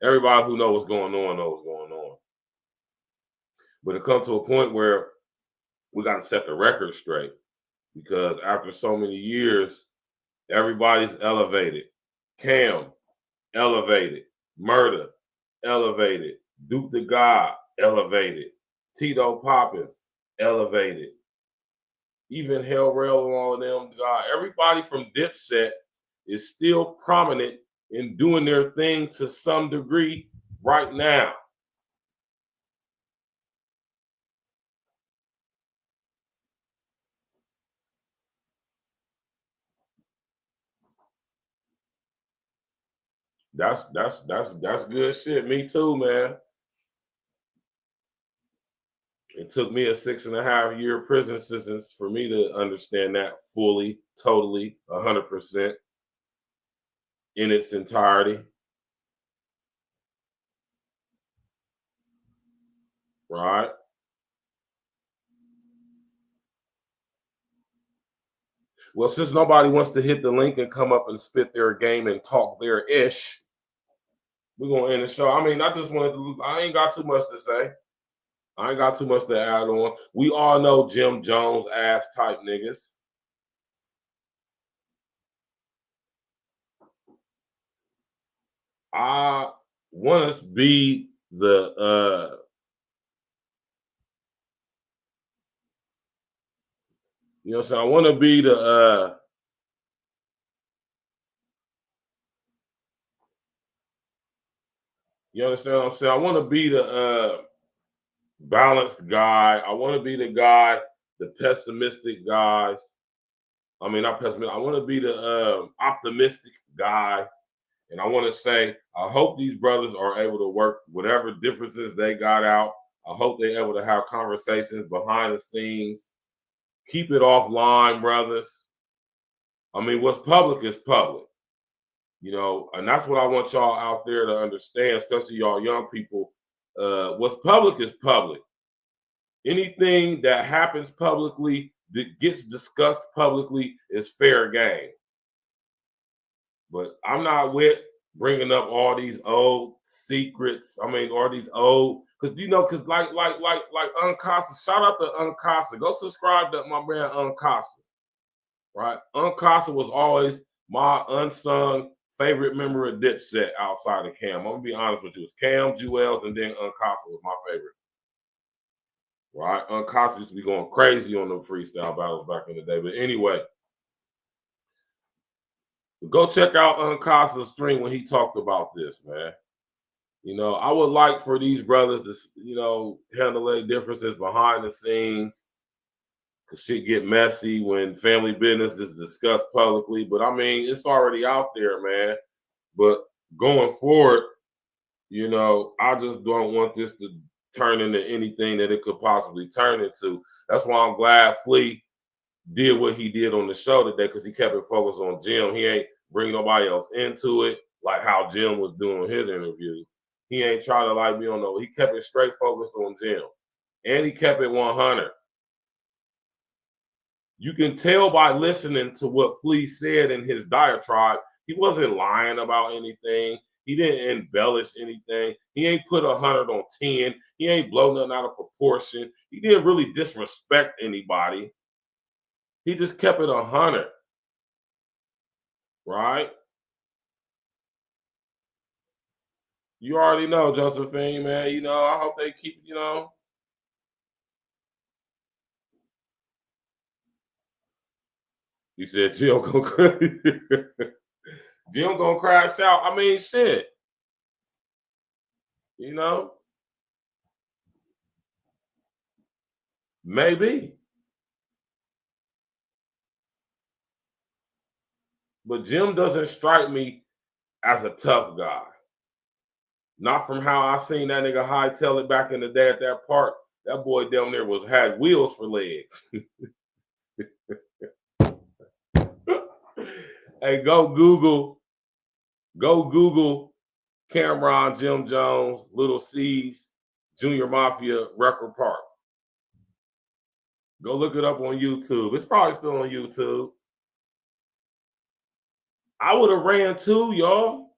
Everybody who knows what's going on knows what's going on. But it comes to a point where we got to set the record straight, because after so many years, everybody's elevated. Cam, elevated. Murder, elevated. Duke the God, elevated. Tito Poppins, elevated. Even Hell Rail and all of them, God, everybody from Dipset is still prominent in doing their thing to some degree right now. That's good shit. Me too, man. It took me a 6.5 year prison sentence for me to understand that fully, totally, 100% in its entirety. Right? Well, since nobody wants to hit the link and come up and spit their game and talk their ish, we're going to end the show. I mean, I ain't got too much to say. I ain't got too much to add on. We all know Jim Jones ass type niggas. I want to be the you know what I'm saying? I want to be the you understand what I'm saying? I want to be the balanced guy. I want to be the guy, the pessimistic guys. I mean, not pessimistic. I want to be the optimistic guy. And I want to say, I hope these brothers are able to work whatever differences they got out. I hope they're able to have conversations behind the scenes. Keep it offline, brothers. I mean, what's public is public. You know, and that's what I want y'all out there to understand, especially y'all young people. What's public is public. Anything that happens publicly, that gets discussed publicly, is fair game. But I'm not with bringing up all these old secrets. I mean, all these old, because like Uncasa. Shout out to Uncasa. Go subscribe to my man Uncasa. Right, Uncasa was always my unsung favorite member of Dipset outside of Cam. I'm gonna be honest with you. It's Cam, Jewels, and then Uncasa was my favorite. Right, Uncasa used to be going crazy on the freestyle battles back in the day. But anyway, go check out Uncasa's stream when he talked about this, man. You know, I would like for these brothers to, you know, handle their differences behind the scenes. Cause shit get messy when family business is discussed publicly. But I mean, it's already out there, man. But going forward, you know, I just don't want this to turn into anything that it could possibly turn into. That's why I'm glad Flea did what he did on the show today, because he kept it focused on Jim. He ain't bring nobody else into it like how Jim was doing his interview. He ain't trying to like me on no. He kept it straight focused on Jim, and he kept it 100. You can tell by listening to what Flea said in his diatribe, he wasn't lying about anything. He didn't embellish anything. He ain't put 100 on 10. He ain't blow nothing out of proportion. He didn't really disrespect anybody. He just kept it 100. Right? You already know, Josephine, man. You know, I hope they keep, you know. You said Jim gonna crash out. I mean, shit. You know? Maybe. But Jim doesn't strike me as a tough guy. Not from how I seen that nigga hightail it back in the day at that park. That boy down there had wheels for legs. Hey, go Google Cameron Jim Jones, Little C's, Junior Mafia Record Park. Go look it up on YouTube. It's probably still on YouTube. I would have ran too, y'all.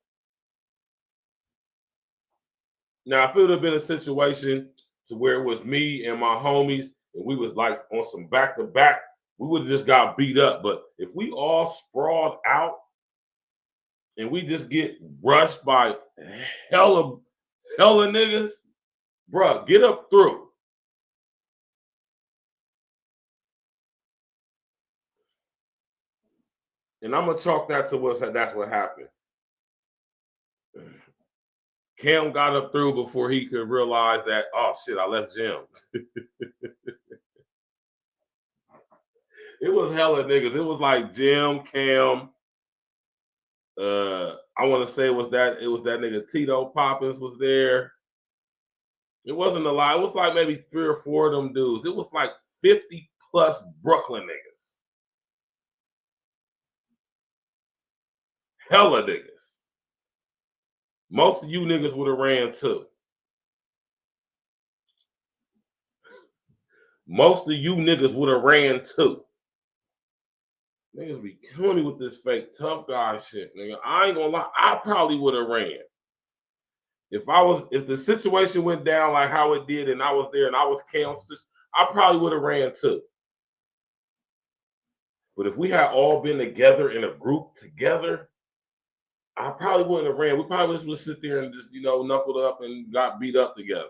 Now, if it would have been a situation to where it was me and my homies, and we was like on some back-to-back, we would have just got beat up. But if we all sprawled out and we just get rushed by hella niggas, bruh, get up through. And I'm gonna chalk that to that's what happened. Cam got up through before he could realize that, oh shit, I left Jim. It was hella niggas. It was like Jim, Cam. I want to say it was that nigga Tito Poppins was there. It wasn't a lot. It was like maybe 3 or 4 of them dudes. It was like 50 plus Brooklyn niggas. Hella niggas. Most of you niggas would have ran too. Most of you niggas would have ran too. Niggas be killing me with this fake tough guy shit, nigga. I ain't gonna lie, I probably would have ran. If the situation went down like how it did and I was there and I was counseled, I probably would have ran too. But if we had all been together in a group together, I probably wouldn't have ran. We probably just would sit there and just, knuckled up and got beat up together.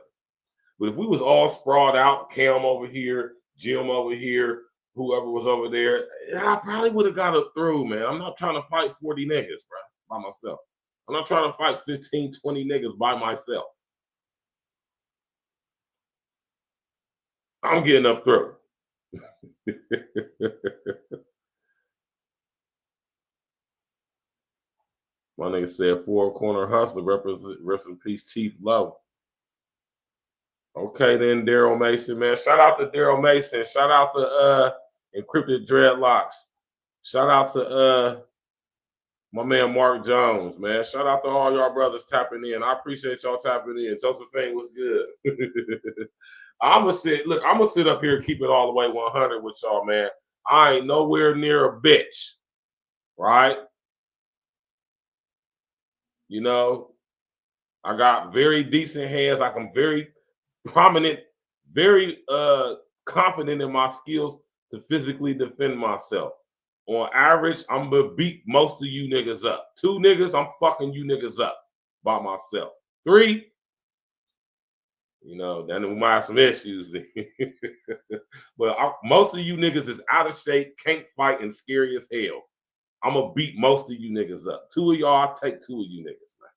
But if we was all sprawled out, Cam over here, Jim over here, whoever was over there, I probably would have got up through, man. I'm not trying to fight 40 niggas, bro, by myself. I'm not trying to fight 15, 20 niggas by myself. I'm getting up through. My nigga said 4 Corner Hustler, rest in peace, Chief Low. Okay, then, Daryl Mason, man. Shout out to Daryl Mason. Shout out to Encrypted Dreadlocks. Shout out to my man Mark Jones, man. Shout out to all y'all brothers tapping in. I appreciate y'all tapping in. Josephine, what's good? I'm gonna sit up here and keep it all the way 100 with y'all, man. I ain't nowhere near a bitch, right? I got very decent hands. I'm very prominent, very confident in my skills to physically defend myself. On average, I'm gonna beat most of you niggas up. 2 niggas, I'm fucking you niggas up by myself. 3, then we might have some issues. But most of you niggas is out of shape, can't fight, and scary as hell. I'm gonna beat most of you niggas up. 2 of y'all, I'll take 2 of you niggas, man.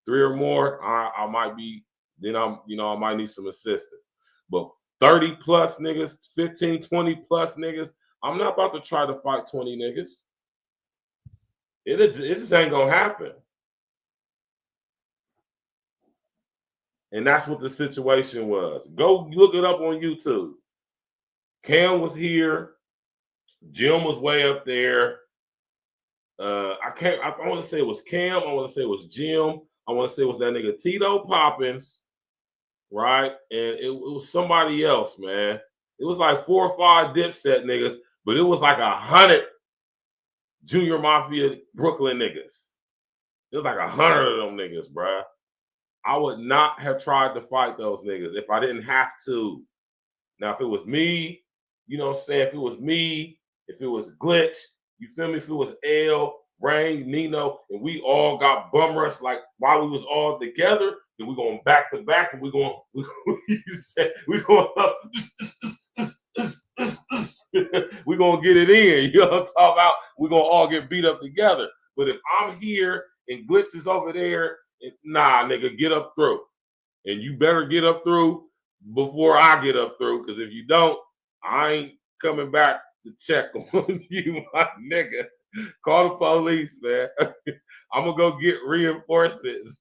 3 or more, I might be, then I might need some assistance. But 30 plus niggas, 15, 20 plus niggas, I'm not about to try to fight 20 niggas. It just ain't gonna happen. And that's what the situation was. Go look it up on YouTube. Cam was here. Jim was way up there. I want to say it was Cam. I want to say it was Jim. I want to say it was that nigga Tito Poppins, right? And it was somebody else, man. It was like 4 or 5 Dipset niggas, but it was like 100 Junior Mafia Brooklyn niggas. It was like 100 of them niggas, bruh. I would not have tried to fight those niggas if I didn't have to. Now, if it was me, you know what I'm saying? If it was me, if it was Glitch, you feel me? If it was L, Rain, Nino, and we all got bum rushed like while we was all together, then we going back to back and we going we gonna get it in. You know what I'm talking about? We're gonna all get beat up together. But if I'm here and Glitch is over there, nah, nigga, get up through. And you better get up through before I get up through, because if you don't, I ain't coming back to check on you, my nigga. Call the police, man. I'm gonna go get reinforcements.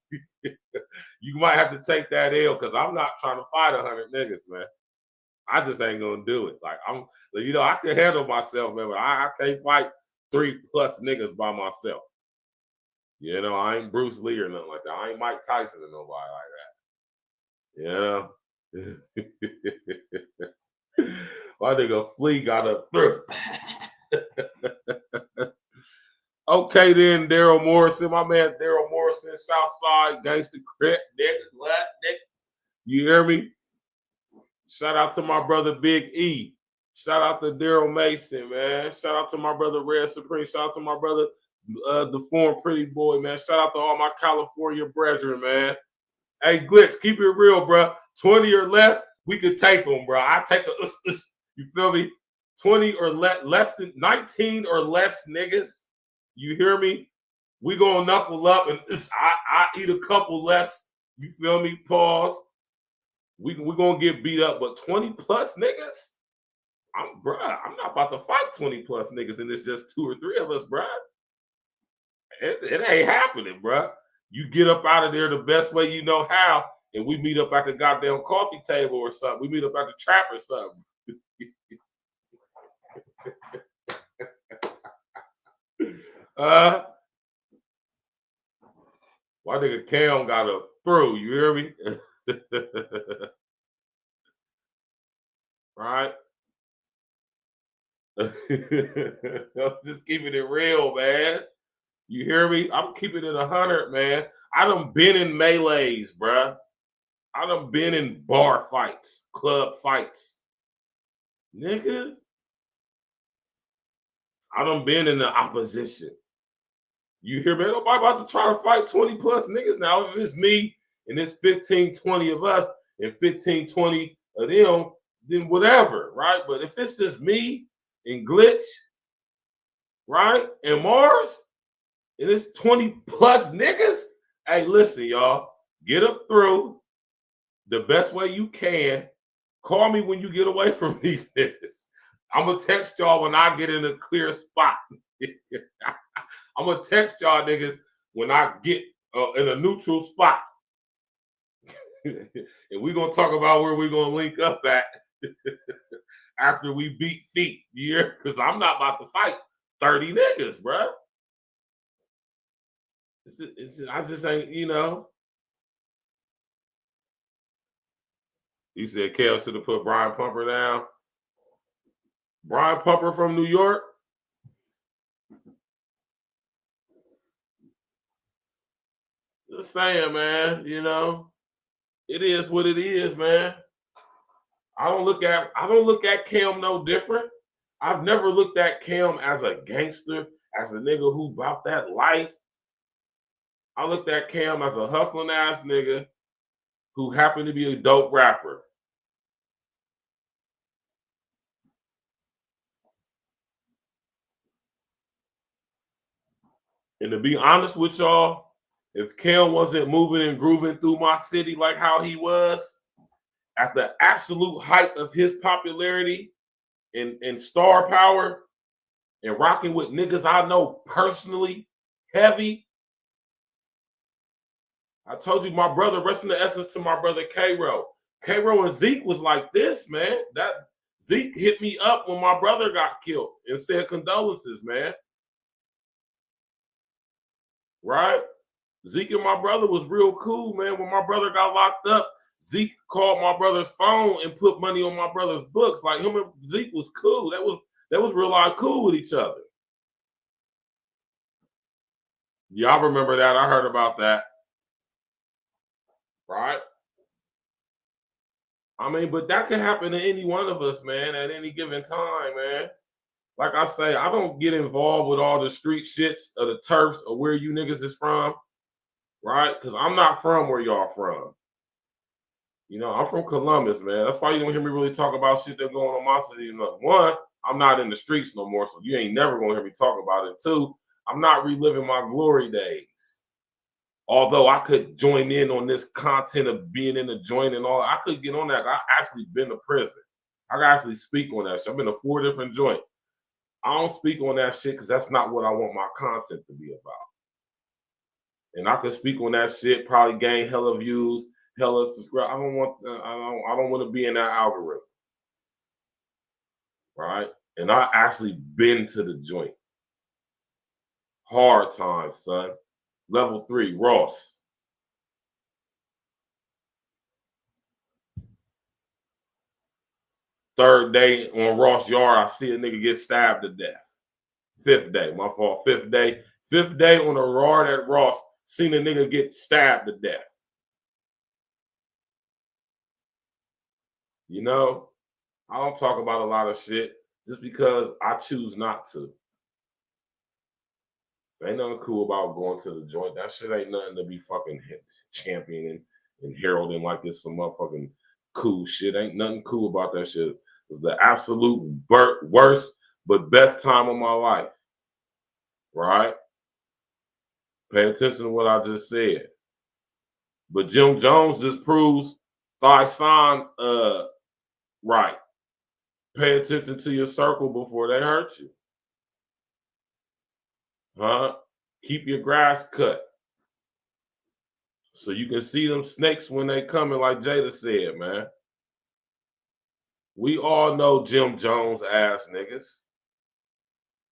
You might have to take that L because I'm not trying to fight 100 niggas, man. I just ain't gonna do it. Like I can handle myself, man, but I can't fight 3+ niggas by myself. You know, I ain't Bruce Lee or nothing like that. I ain't Mike Tyson or nobody like that. You know? My nigga Flea got up through. Okay, then Daryl Morrison, my man Daryl Morrison, Southside, Gangsta Crip, nigga, what, nigga? You hear me? Shout out to my brother Big E. Shout out to Daryl Mason, man. Shout out to my brother Red Supreme. Shout out to my brother the Form Pretty Boy, man. Shout out to all my California brethren, man. Hey, Glitch, keep it real, bro. 20 or less, we could take them, bro. I take you feel me? 20 or less than 19 or less niggas. You hear me? We gonna knuckle up and I eat a couple less. You feel me? Pause. We gonna get beat up, but 20+ niggas? I'm not about to fight 20+ niggas, and it's just 2 or 3 of us, bruh. It ain't happening, bruh. You get up out of there the best way you know how, and we meet up at the goddamn coffee table or something. We meet up at the trap or something. My nigga Cam got a through, you hear me? Right? I'm just keeping it real, man. You hear me? I'm keeping it 100, man. I done been in melees, bruh. I done been in bar fights, club fights. Nigga. I done been in the opposition. You hear me? Nobody about to try to fight 20+ niggas now. If it's me and it's 15, 20 of us and 15, 20 of them, then whatever, right? But if it's just me and Glitch, right, and Mars, and it's 20+ niggas, hey, listen, y'all, get up through the best way you can. Call me when you get away from these niggas. I'm going to text y'all when I get in a clear spot. I'm going to text y'all niggas when I get in a neutral spot. And we're going to talk about where we're going to link up at after we beat feet. Yeah, because I'm not about to fight 30 niggas, bro. I just ain't, you know. You said Kale should have put Brian Pumper down. Brian Pumper from New York. Just saying, man, you know, it is what it is, man. I don't look at Cam no different. I've never looked at Cam as a gangster, as a nigga who about that life. I looked at Cam as a hustling ass nigga who happened to be a dope rapper. And to be honest with y'all, if Cam wasn't moving and grooving through my city like how he was, at the absolute height of his popularity and star power, and rocking with niggas I know personally, heavy. I told you my brother, rest in the essence to my brother K-Ro. K-Ro and Zeke was like this, man. That Zeke hit me up when my brother got killed and said condolences, man. Right? Zeke and my brother was real cool, man. When my brother got locked up, Zeke called my brother's phone and put money on my brother's books. Like him and Zeke was cool. That was real life cool with each other. Y'all remember that? I heard about that. Right? I mean, but that can happen to any one of us, man, at any given time, man. Like I say, I don't get involved with all the street shits of the turfs or where you niggas is from, right? Because I'm not from where y'all from. You know, I'm from Columbus, man. That's why you don't hear me really talk about shit that's going on in my city. One, I'm not in the streets no more, so you ain't never going to hear me talk about it. Two, I'm not reliving my glory days. Although I could join in on this content of being in the joint and all, I could get on that. I actually been to prison. I could actually speak on that shit. I've been to 4 different joints. I don't speak on that shit because that's not what I want my content to be about. And I can speak on that shit, probably gain hella views, hella subscribe. I don't want to be in that algorithm. Right? And I actually been to the joint. Hard times, son. Level 3, Ross. Third day on Ross Yard, I see a nigga get stabbed to death. 5th day, my fault. 5th day. 5th day on the yard at Ross, seen a nigga get stabbed to death. You know, I don't talk about a lot of shit just because I choose not to. Ain't nothing cool about going to the joint. That shit ain't nothing to be fucking championing and heralding like it's some motherfucking cool shit. Ain't nothing cool about that shit. It was the absolute worst but best time of my life. Right? Pay attention to what I just said. But Jim Jones just proves Thyson right. Pay attention to your circle before they hurt you. Huh? Keep your grass cut. So you can see them snakes when they coming, like Jada said, man. We all know Jim Jones ass niggas.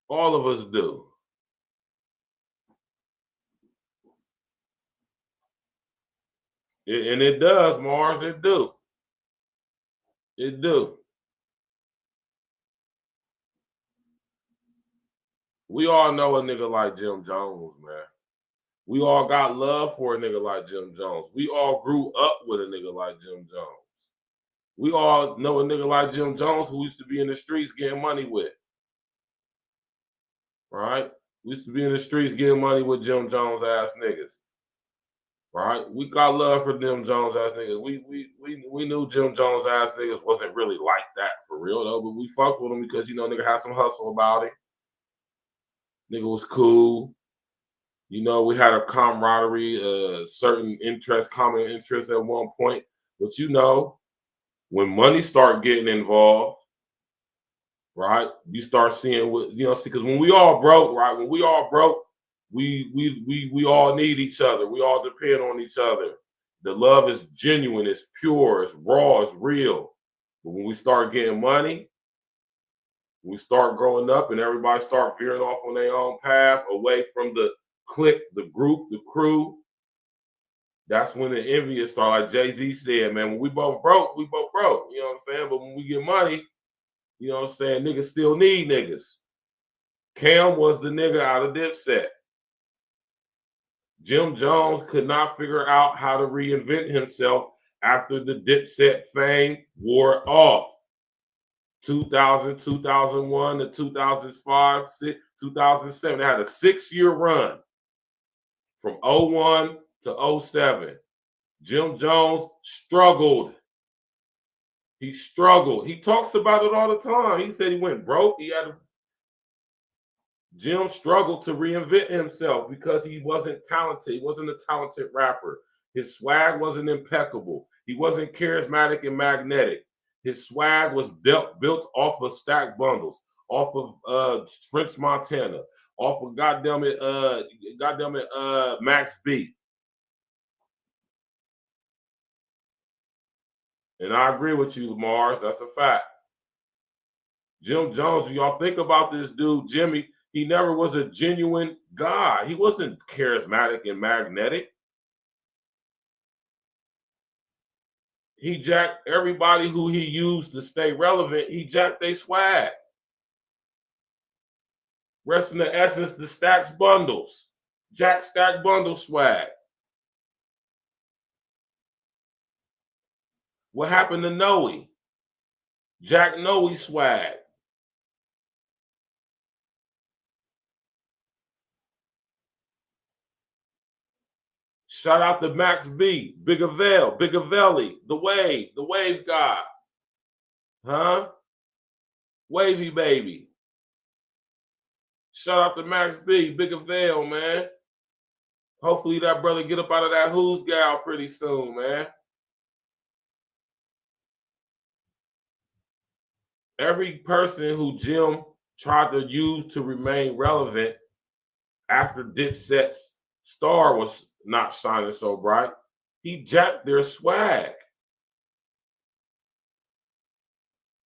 All of us do. And it does, Mars. It do. It do. We all know a nigga like Jim Jones, man. We all got love for a nigga like Jim Jones. We all grew up with a nigga like Jim Jones. We all know a nigga like Jim Jones who used to be in the streets getting money with. Right? We used to be in the streets getting money with Jim Jones ass niggas. Right? We got love for Jim Jones ass niggas. We knew Jim Jones ass niggas wasn't really like that for real though, but we fucked with him because you know nigga had some hustle about it. Nigga was cool. You know, we had a camaraderie, certain interest, common interest at one point. But you know, when money start getting involved, right? You start seeing what you know. See, because when we all broke, right? When we all broke, we all need each other. We all depend on each other. The love is genuine. It's pure. It's raw. It's real. But when we start getting money, we start growing up, and everybody start veering off on their own path, away from the clique, the group, the crew. That's when the envious start. Like Jay-Z said, man, when we both broke, we both broke. You know what I'm saying? But when we get money, you know what I'm saying? Niggas still need niggas. Cam was the nigga out of Dipset. Jim Jones could not figure out how to reinvent himself after the Dipset fame wore off. 2000, 2001 to 2005, 2007. They had a 6-year run from 01 to 07. Jim Jones struggled. He struggled. He talks about it all the time. He said he went broke. Jim struggled to reinvent himself because he wasn't talented. He wasn't a talented rapper. His swag wasn't impeccable. He wasn't charismatic and magnetic. His swag was built off of stack bundles, off of French Montana, off of goddamn it, Max B. And I agree with you, Mars. That's a fact. Jim Jones, if y'all think about this dude, Jimmy, he never was a genuine guy. He wasn't charismatic and magnetic. He jacked everybody who he used to stay relevant. He jacked their swag. Rest in the essence, the stacks bundles. Jack stack bundle swag. What happened to Noe? Jack Noe swag. Shout out to Max B, Bigavelli, the wave guy. Huh? Wavy baby. Shout out to Max B, Bigavelli, man. Hopefully that brother get up out of that who's gal pretty soon, man. Every person who Jim tried to use to remain relevant after Dipset's star was not shining so bright. He jacked their swag.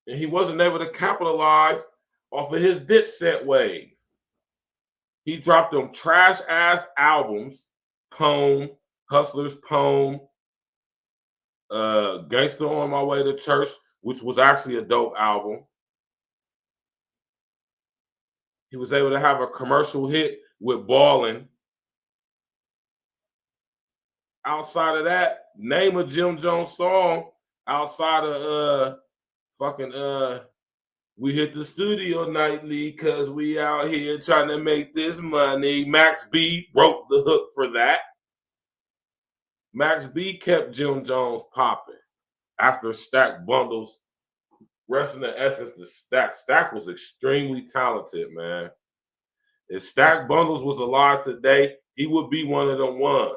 And he wasn't able to capitalize off of his Dipset wave. He dropped them trash-ass albums, Poem, Hustler's Poem, Gangsta on My Way to Church, which was actually a dope album. He was able to have a commercial hit with Ballin'. Outside of that, name a Jim Jones song outside of we hit the studio nightly because we out here trying to make this money. Max B wrote the hook for that. Max B kept Jim Jones popping after Stack Bundles. Rest in the essence, the Stack was extremely talented, man. If Stack Bundles was alive today, he would be one of them ones.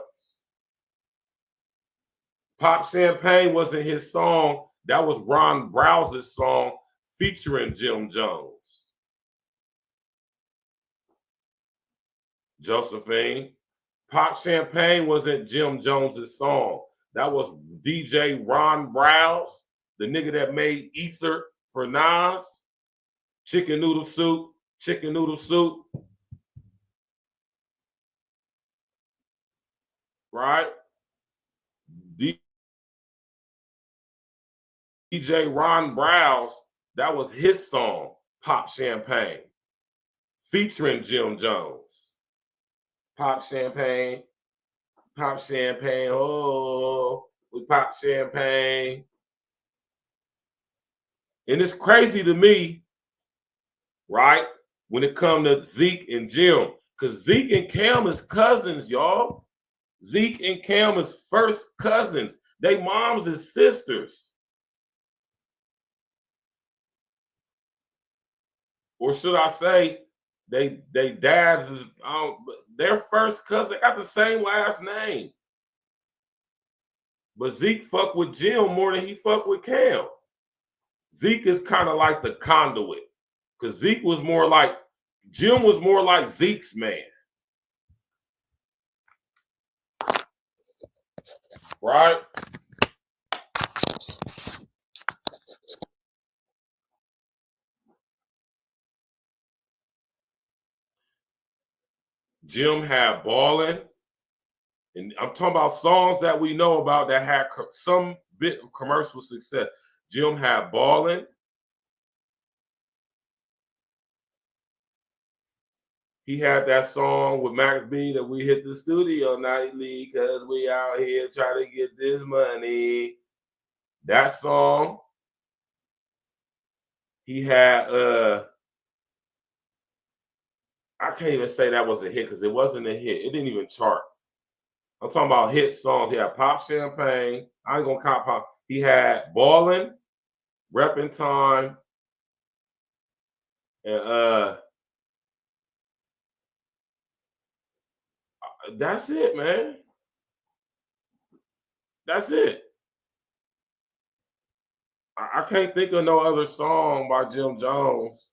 Pop Champagne wasn't his song. That was Ron Browse's song featuring Jim Jones. Josephine. Pop Champagne wasn't Jim Jones's song. That was DJ Ron Browse, the nigga that made Ether for Nas. Chicken Noodle Soup, Chicken Noodle Soup. Right? DJ Ron Browse, that was his song, Pop Champagne, featuring Jim Jones. Pop Champagne, oh, we pop champagne. And it's crazy to me, right, when it comes to Zeke and Jim, because Zeke and Cam is cousins, y'all. Zeke and Cam is first cousins. They moms is sisters. Or should I say, they dads is their first cousin. They got the same last name. But Zeke fuck with Jim more than he fuck with Cam. Zeke is kind of like the conduit. Because Zeke was more like, Jim was more like Zeke's man. Right? Jim had Ballin'. And I'm talking about songs that we know about that had some bit of commercial success. Jim had Ballin'. He had that song with Max B that we hit the studio nightly because we out here trying to get this money. That song. He had I can't even say that was a hit because it wasn't a hit. It didn't even chart. I'm talking about hit songs. He had Pop Champagne. I ain't gonna count Pop. He had Ballin', Reppin' Time, and that's it, man. That's it. I can't think of no other song by Jim Jones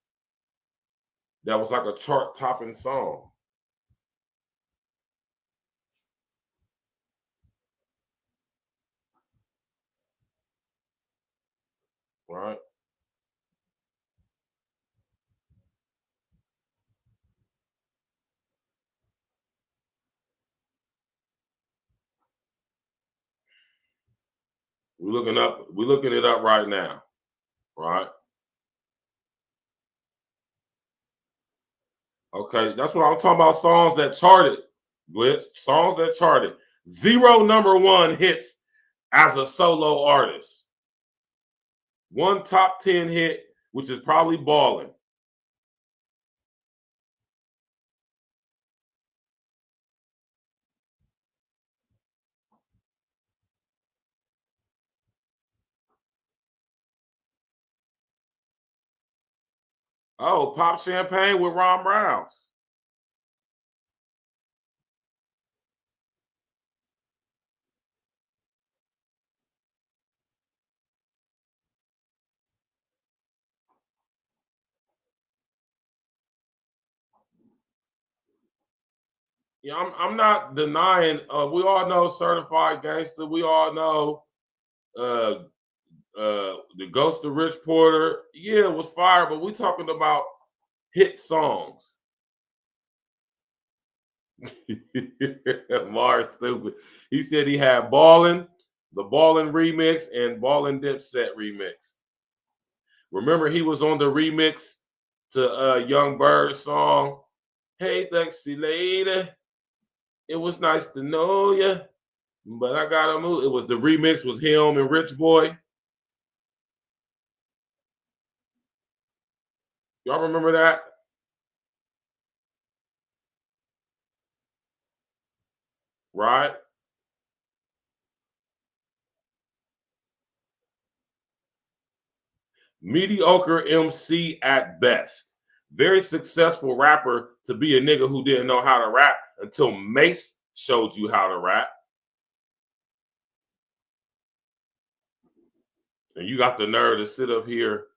that was like a chart-topping song. Right? We're looking it up right now. Right? Okay, that's what I'm talking about. Songs that charted, Blitz. Songs that charted. 0 number 1 hits as a solo artist. 1 top 10 hit, which is probably Ballin'. Oh, Pop Champagne with Ron Browse. Yeah, I'm not denying. We all know Certified Gangster. We all know the Ghost of Rich Porter. Yeah, it was fire, but we talking about hit songs. Mars stupid. He said he had Ballin', the Ballin' remix, and Ballin' Dipset remix. Remember, he was on the remix to Young Bird's song, "Hey, sexy lady, it was nice to know you, but I gotta move." It was the remix was him and Rich Boy. Y'all remember that? Right? Mediocre MC at best. Very successful rapper to be a nigga who didn't know how to rap until Mace showed you how to rap. And you got the nerve to sit up here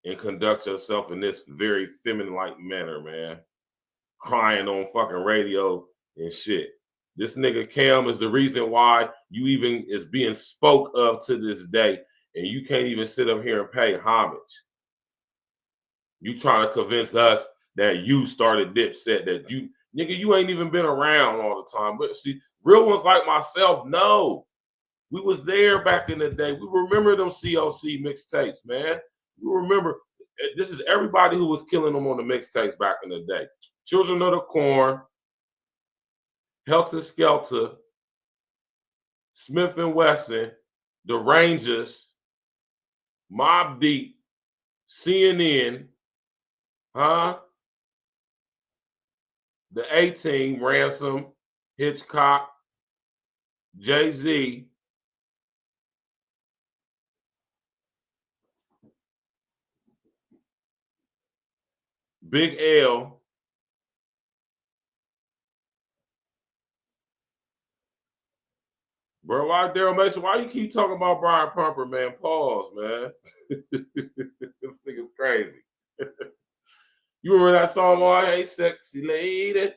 and conduct yourself in this very feminine-like manner, man. Crying on fucking radio and shit. This nigga Cam is the reason why you even is being spoke of to this day, and you can't even sit up here and pay homage. You trying to convince us that you started Dipset, that you, nigga, you ain't even been around all the time. But see, real ones like myself, no. We was there back in the day. We remember them COC mixtapes, man. We remember, this is everybody who was killing them on the mixtapes back in the day. Children of the Corn, Helter Skelter, Smith & Wesson, The Rangers, Mobb Deep, CNN, the A-Team, Ransom, Hitchcock, Jay-Z, Big L, bro. Why Daryl Mason? Why you keep talking about Brian Pumper, man? Pause, man. This nigga's crazy. You remember that song, "Oh, Hey, Sexy Lady"?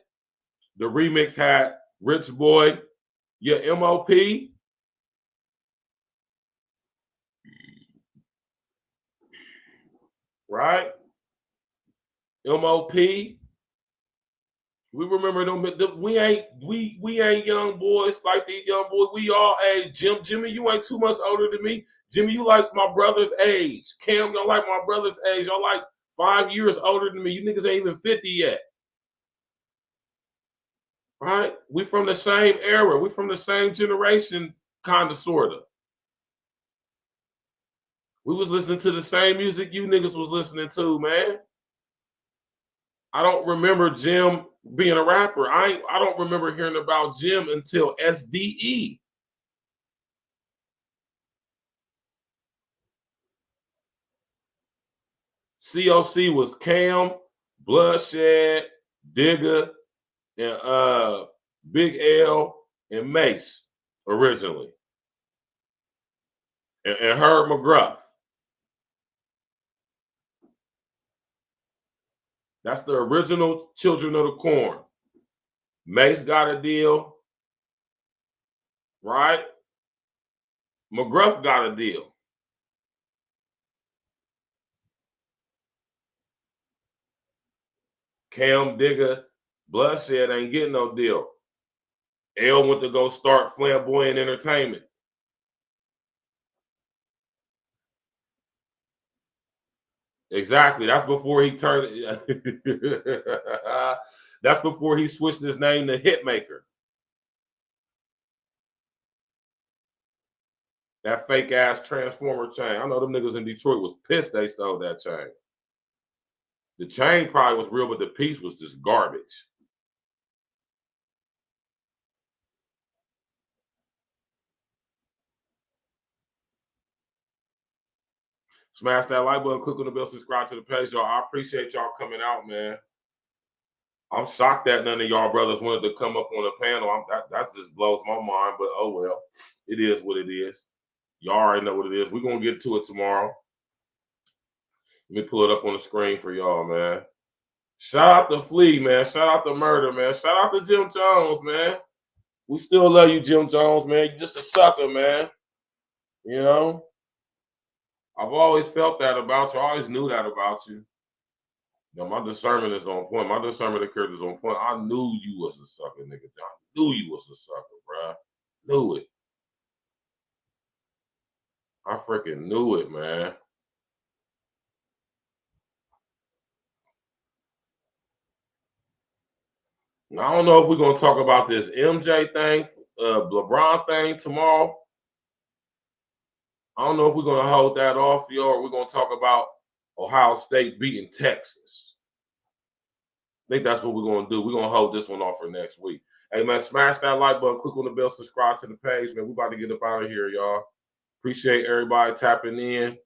The remix had Rich Boy, your MOP. Right? MOP. We remember them. We ain't young boys like these young boys. We all age. Jimmy, you ain't too much older than me. Jimmy, you like my brother's age. Cam, y'all like my brother's age. Y'all like 5 years older than me. You niggas ain't even 50 yet. Right? We from the same era. We from the same generation, kind of, sort of. We was listening to the same music you niggas was listening to, man. I don't remember Jim being a rapper. I don't remember hearing about Jim until SDE. COC was Cam, Bloodshed, Digger, and Big L and Mace originally. And Herb McGruff. That's the original Children of the Corn. Mace got a deal, right? McGruff got a deal. Cam, Digger, Bloodshed ain't getting no deal. L went to go start Flamboyant Entertainment. Exactly. That's before he turned. That's before he switched his name to Hitmaker. That fake ass Transformer chain. I know them niggas in Detroit was pissed they stole that chain. The chain probably was real, but the piece was just garbage. Smash that like button, click on the bell, subscribe to the page, y'all. I appreciate y'all coming out, man. I'm shocked that none of y'all brothers wanted to come up on the panel. That just blows my mind, but oh well. It is what it is. Y'all already know what it is. We're going to get to it tomorrow. Let me pull it up on the screen for y'all, man. Shout out to Flea, man. Shout out to Murder, man. Shout out to Jim Jones, man. We still love you, Jim Jones, man. You're just a sucker, man. You know? I've always felt that about you. I always knew that about you. You know, my discernment is on point. My discernment occurred is on point. I knew you was a sucker, nigga. I knew you was a sucker, bro. Knew it. I freaking knew it, man. Now, I don't know if we're gonna talk about this MJ thing, LeBron thing tomorrow. I don't know if we're gonna hold that off, yo, or we're gonna talk about Ohio State beating Texas. I think that's what we're gonna do. We're gonna hold this one off for next week. Hey man, smash that like button, click on the bell, subscribe to the page, man. We about to get up out of here, y'all. Appreciate everybody tapping in.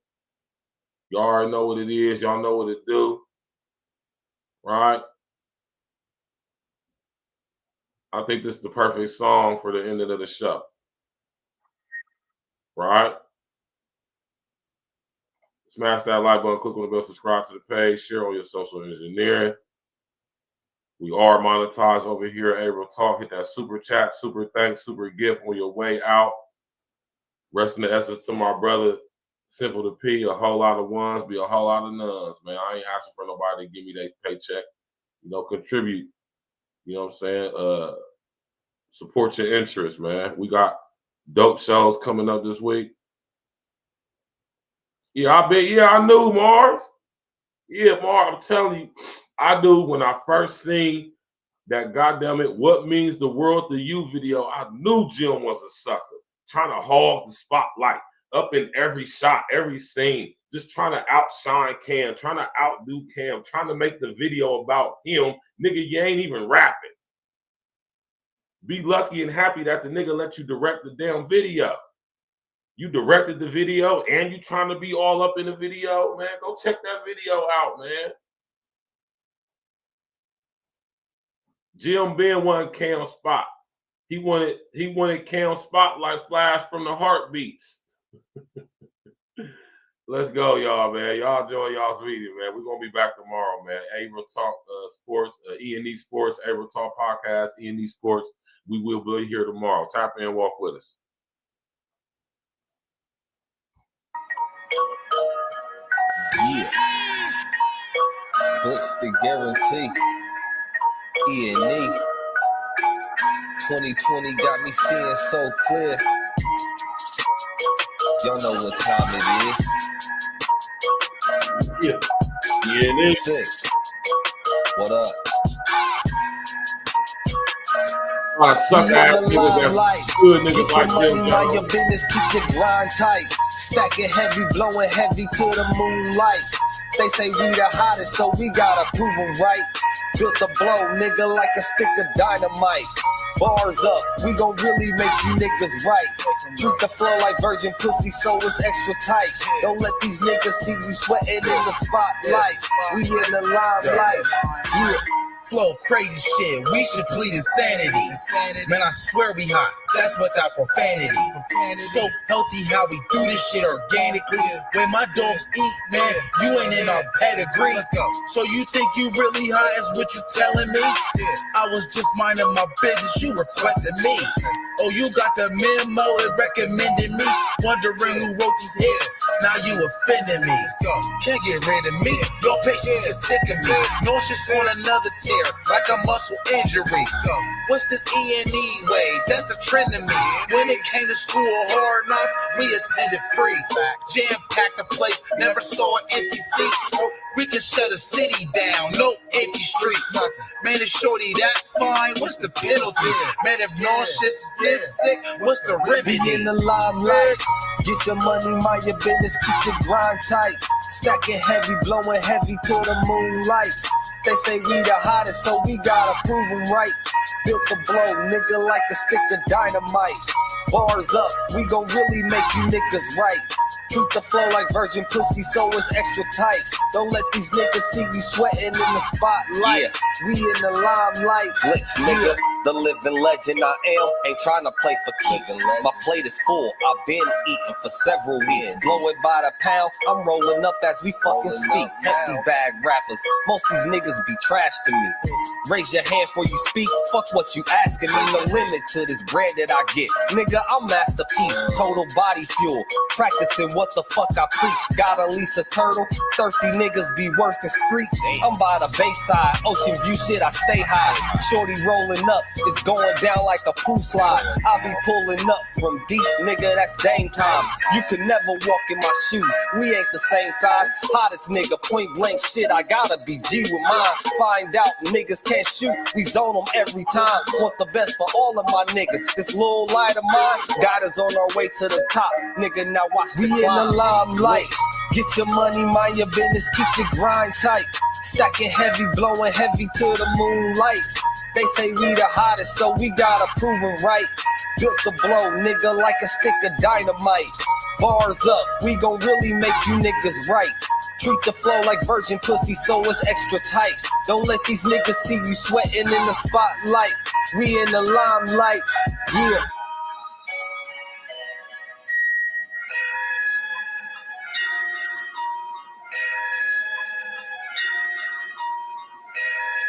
Y'all already know what it is. Y'all know what it do. Right? I think this is the perfect song for the ending of the show. Right? Smash that like button, click on the bell, subscribe to the page, share on your social engineering. We are monetized over here at April Talk. Hit that super chat, super thanks, super gift on your way out. Rest in the essence to my brother, Simple to P, a whole lot of ones, be a whole lot of nones, man. I ain't asking for nobody to give me their paycheck. You know, contribute. You know what I'm saying? Support your interests, man. We got dope shows coming up this week. Yeah, I knew, Mars. Yeah, Mars, I'm telling you, I knew when I first seen that goddamn it, What Means the World to You video, I knew Jim was a sucker. Trying to hog the spotlight up in every shot, every scene, just trying to outshine Cam, trying to outdo Cam, trying to make the video about him. Nigga, you ain't even rapping. Be lucky and happy that the nigga let you direct the damn video. You directed the video and you trying to be all up in the video, man. Go check that video out, man. Jim Ben wanted Cam spot. He wanted Cam spotlight flash from the heartbeats. Let's go, y'all, man. Y'all enjoy y'all's meeting, man. We're gonna be back tomorrow, man. April Talk Sports, E&E Sports, April Talk Podcast, E&E Sports. We will be here tomorrow. Tap in, walk with us. Yeah. Glitch the guarantee. E&E. 2020 got me seeing so clear. Y'all know what time it is. Yeah. E&E. Sick. What up? I suck ass niggas that good niggas like money, them. mind your business, keep your grind tight. Stacking heavy, blowing heavy to the moonlight. They say we the hottest, so we gotta prove them right. Built to blow, nigga, like a stick of dynamite. Bars up, we gon' really make you niggas right. Truth to flow like virgin pussy, so it's extra tight. Don't let these niggas see you sweating in the spotlight. We in the limelight. Yeah. Flow crazy shit, we should plead insanity. Man, I swear we hot, that's without profanity. So healthy how we do this shit organically. When my dogs eat, man, you ain't in our pedigree. Let's go. So you think you really hot is what you telling me? I was just minding my business, you requested me. Oh, you got the memo and recommended me. Wondering who wrote these hits, now you offending me. Can't get rid of me, your patience is sick of me. Nauseous on another tear, like a muscle injury. What's this E&E wave? That's a trend to me. When it came to school hard knocks, we attended free. Jam-packed the place, never saw an empty seat. We can shut a city down, no empty streets. Man, is shorty that fine? What's the penalty? Man, if nauseous is this sick, what's the remedy? Be in the limelight. Get your money, mind your business, keep your grind tight. Stacking heavy, blowing heavy to the moonlight. They say we the hottest, so we gotta prove them right. Built to blow, nigga, like a stick of dynamite. Bars up, we gon' really make you niggas right. Truth to flow like virgin pussy, so it's extra tight. Don't let these niggas see you sweating in the spotlight. Yeah. We in the limelight. Glitch, nigga. The living legend I am, ain't trying to play for keeps. My plate is full, I've been eating for several weeks. Blow it by the pound, I'm rolling up as we fucking speak. Hefty bag rappers, most these niggas be trash to me. Raise your hand before you speak, fuck what you asking me. No limit to this bread that I get. Nigga, I'm Master P, total body fuel. Practicing what the fuck I preach. Got at least a turtle, thirsty niggas be worse than Screech. I'm by the Bayside, Ocean View shit, I stay high. Shorty rolling up, it's going down like a pool slide. I be pulling up from deep, nigga, that's Dame time. You could never walk in my shoes, we ain't the same size. Hottest nigga, point blank shit, I gotta be G with mine. Find out niggas can't shoot, we zone them every time. Want the best for all of my niggas. This little light of mine got us on our way to the top. Nigga, now watch the climb. In the limelight, get your money, mind your business, keep your grind tight. Stacking heavy, blowing heavy to the moonlight. They say we the hottest, so we gotta prove them right. Built the blow, nigga, like a stick of dynamite. Bars up, we gon' really make you niggas right. Treat the flow like virgin pussy, so it's extra tight. Don't let these niggas see you sweating in the spotlight. We in the limelight, yeah.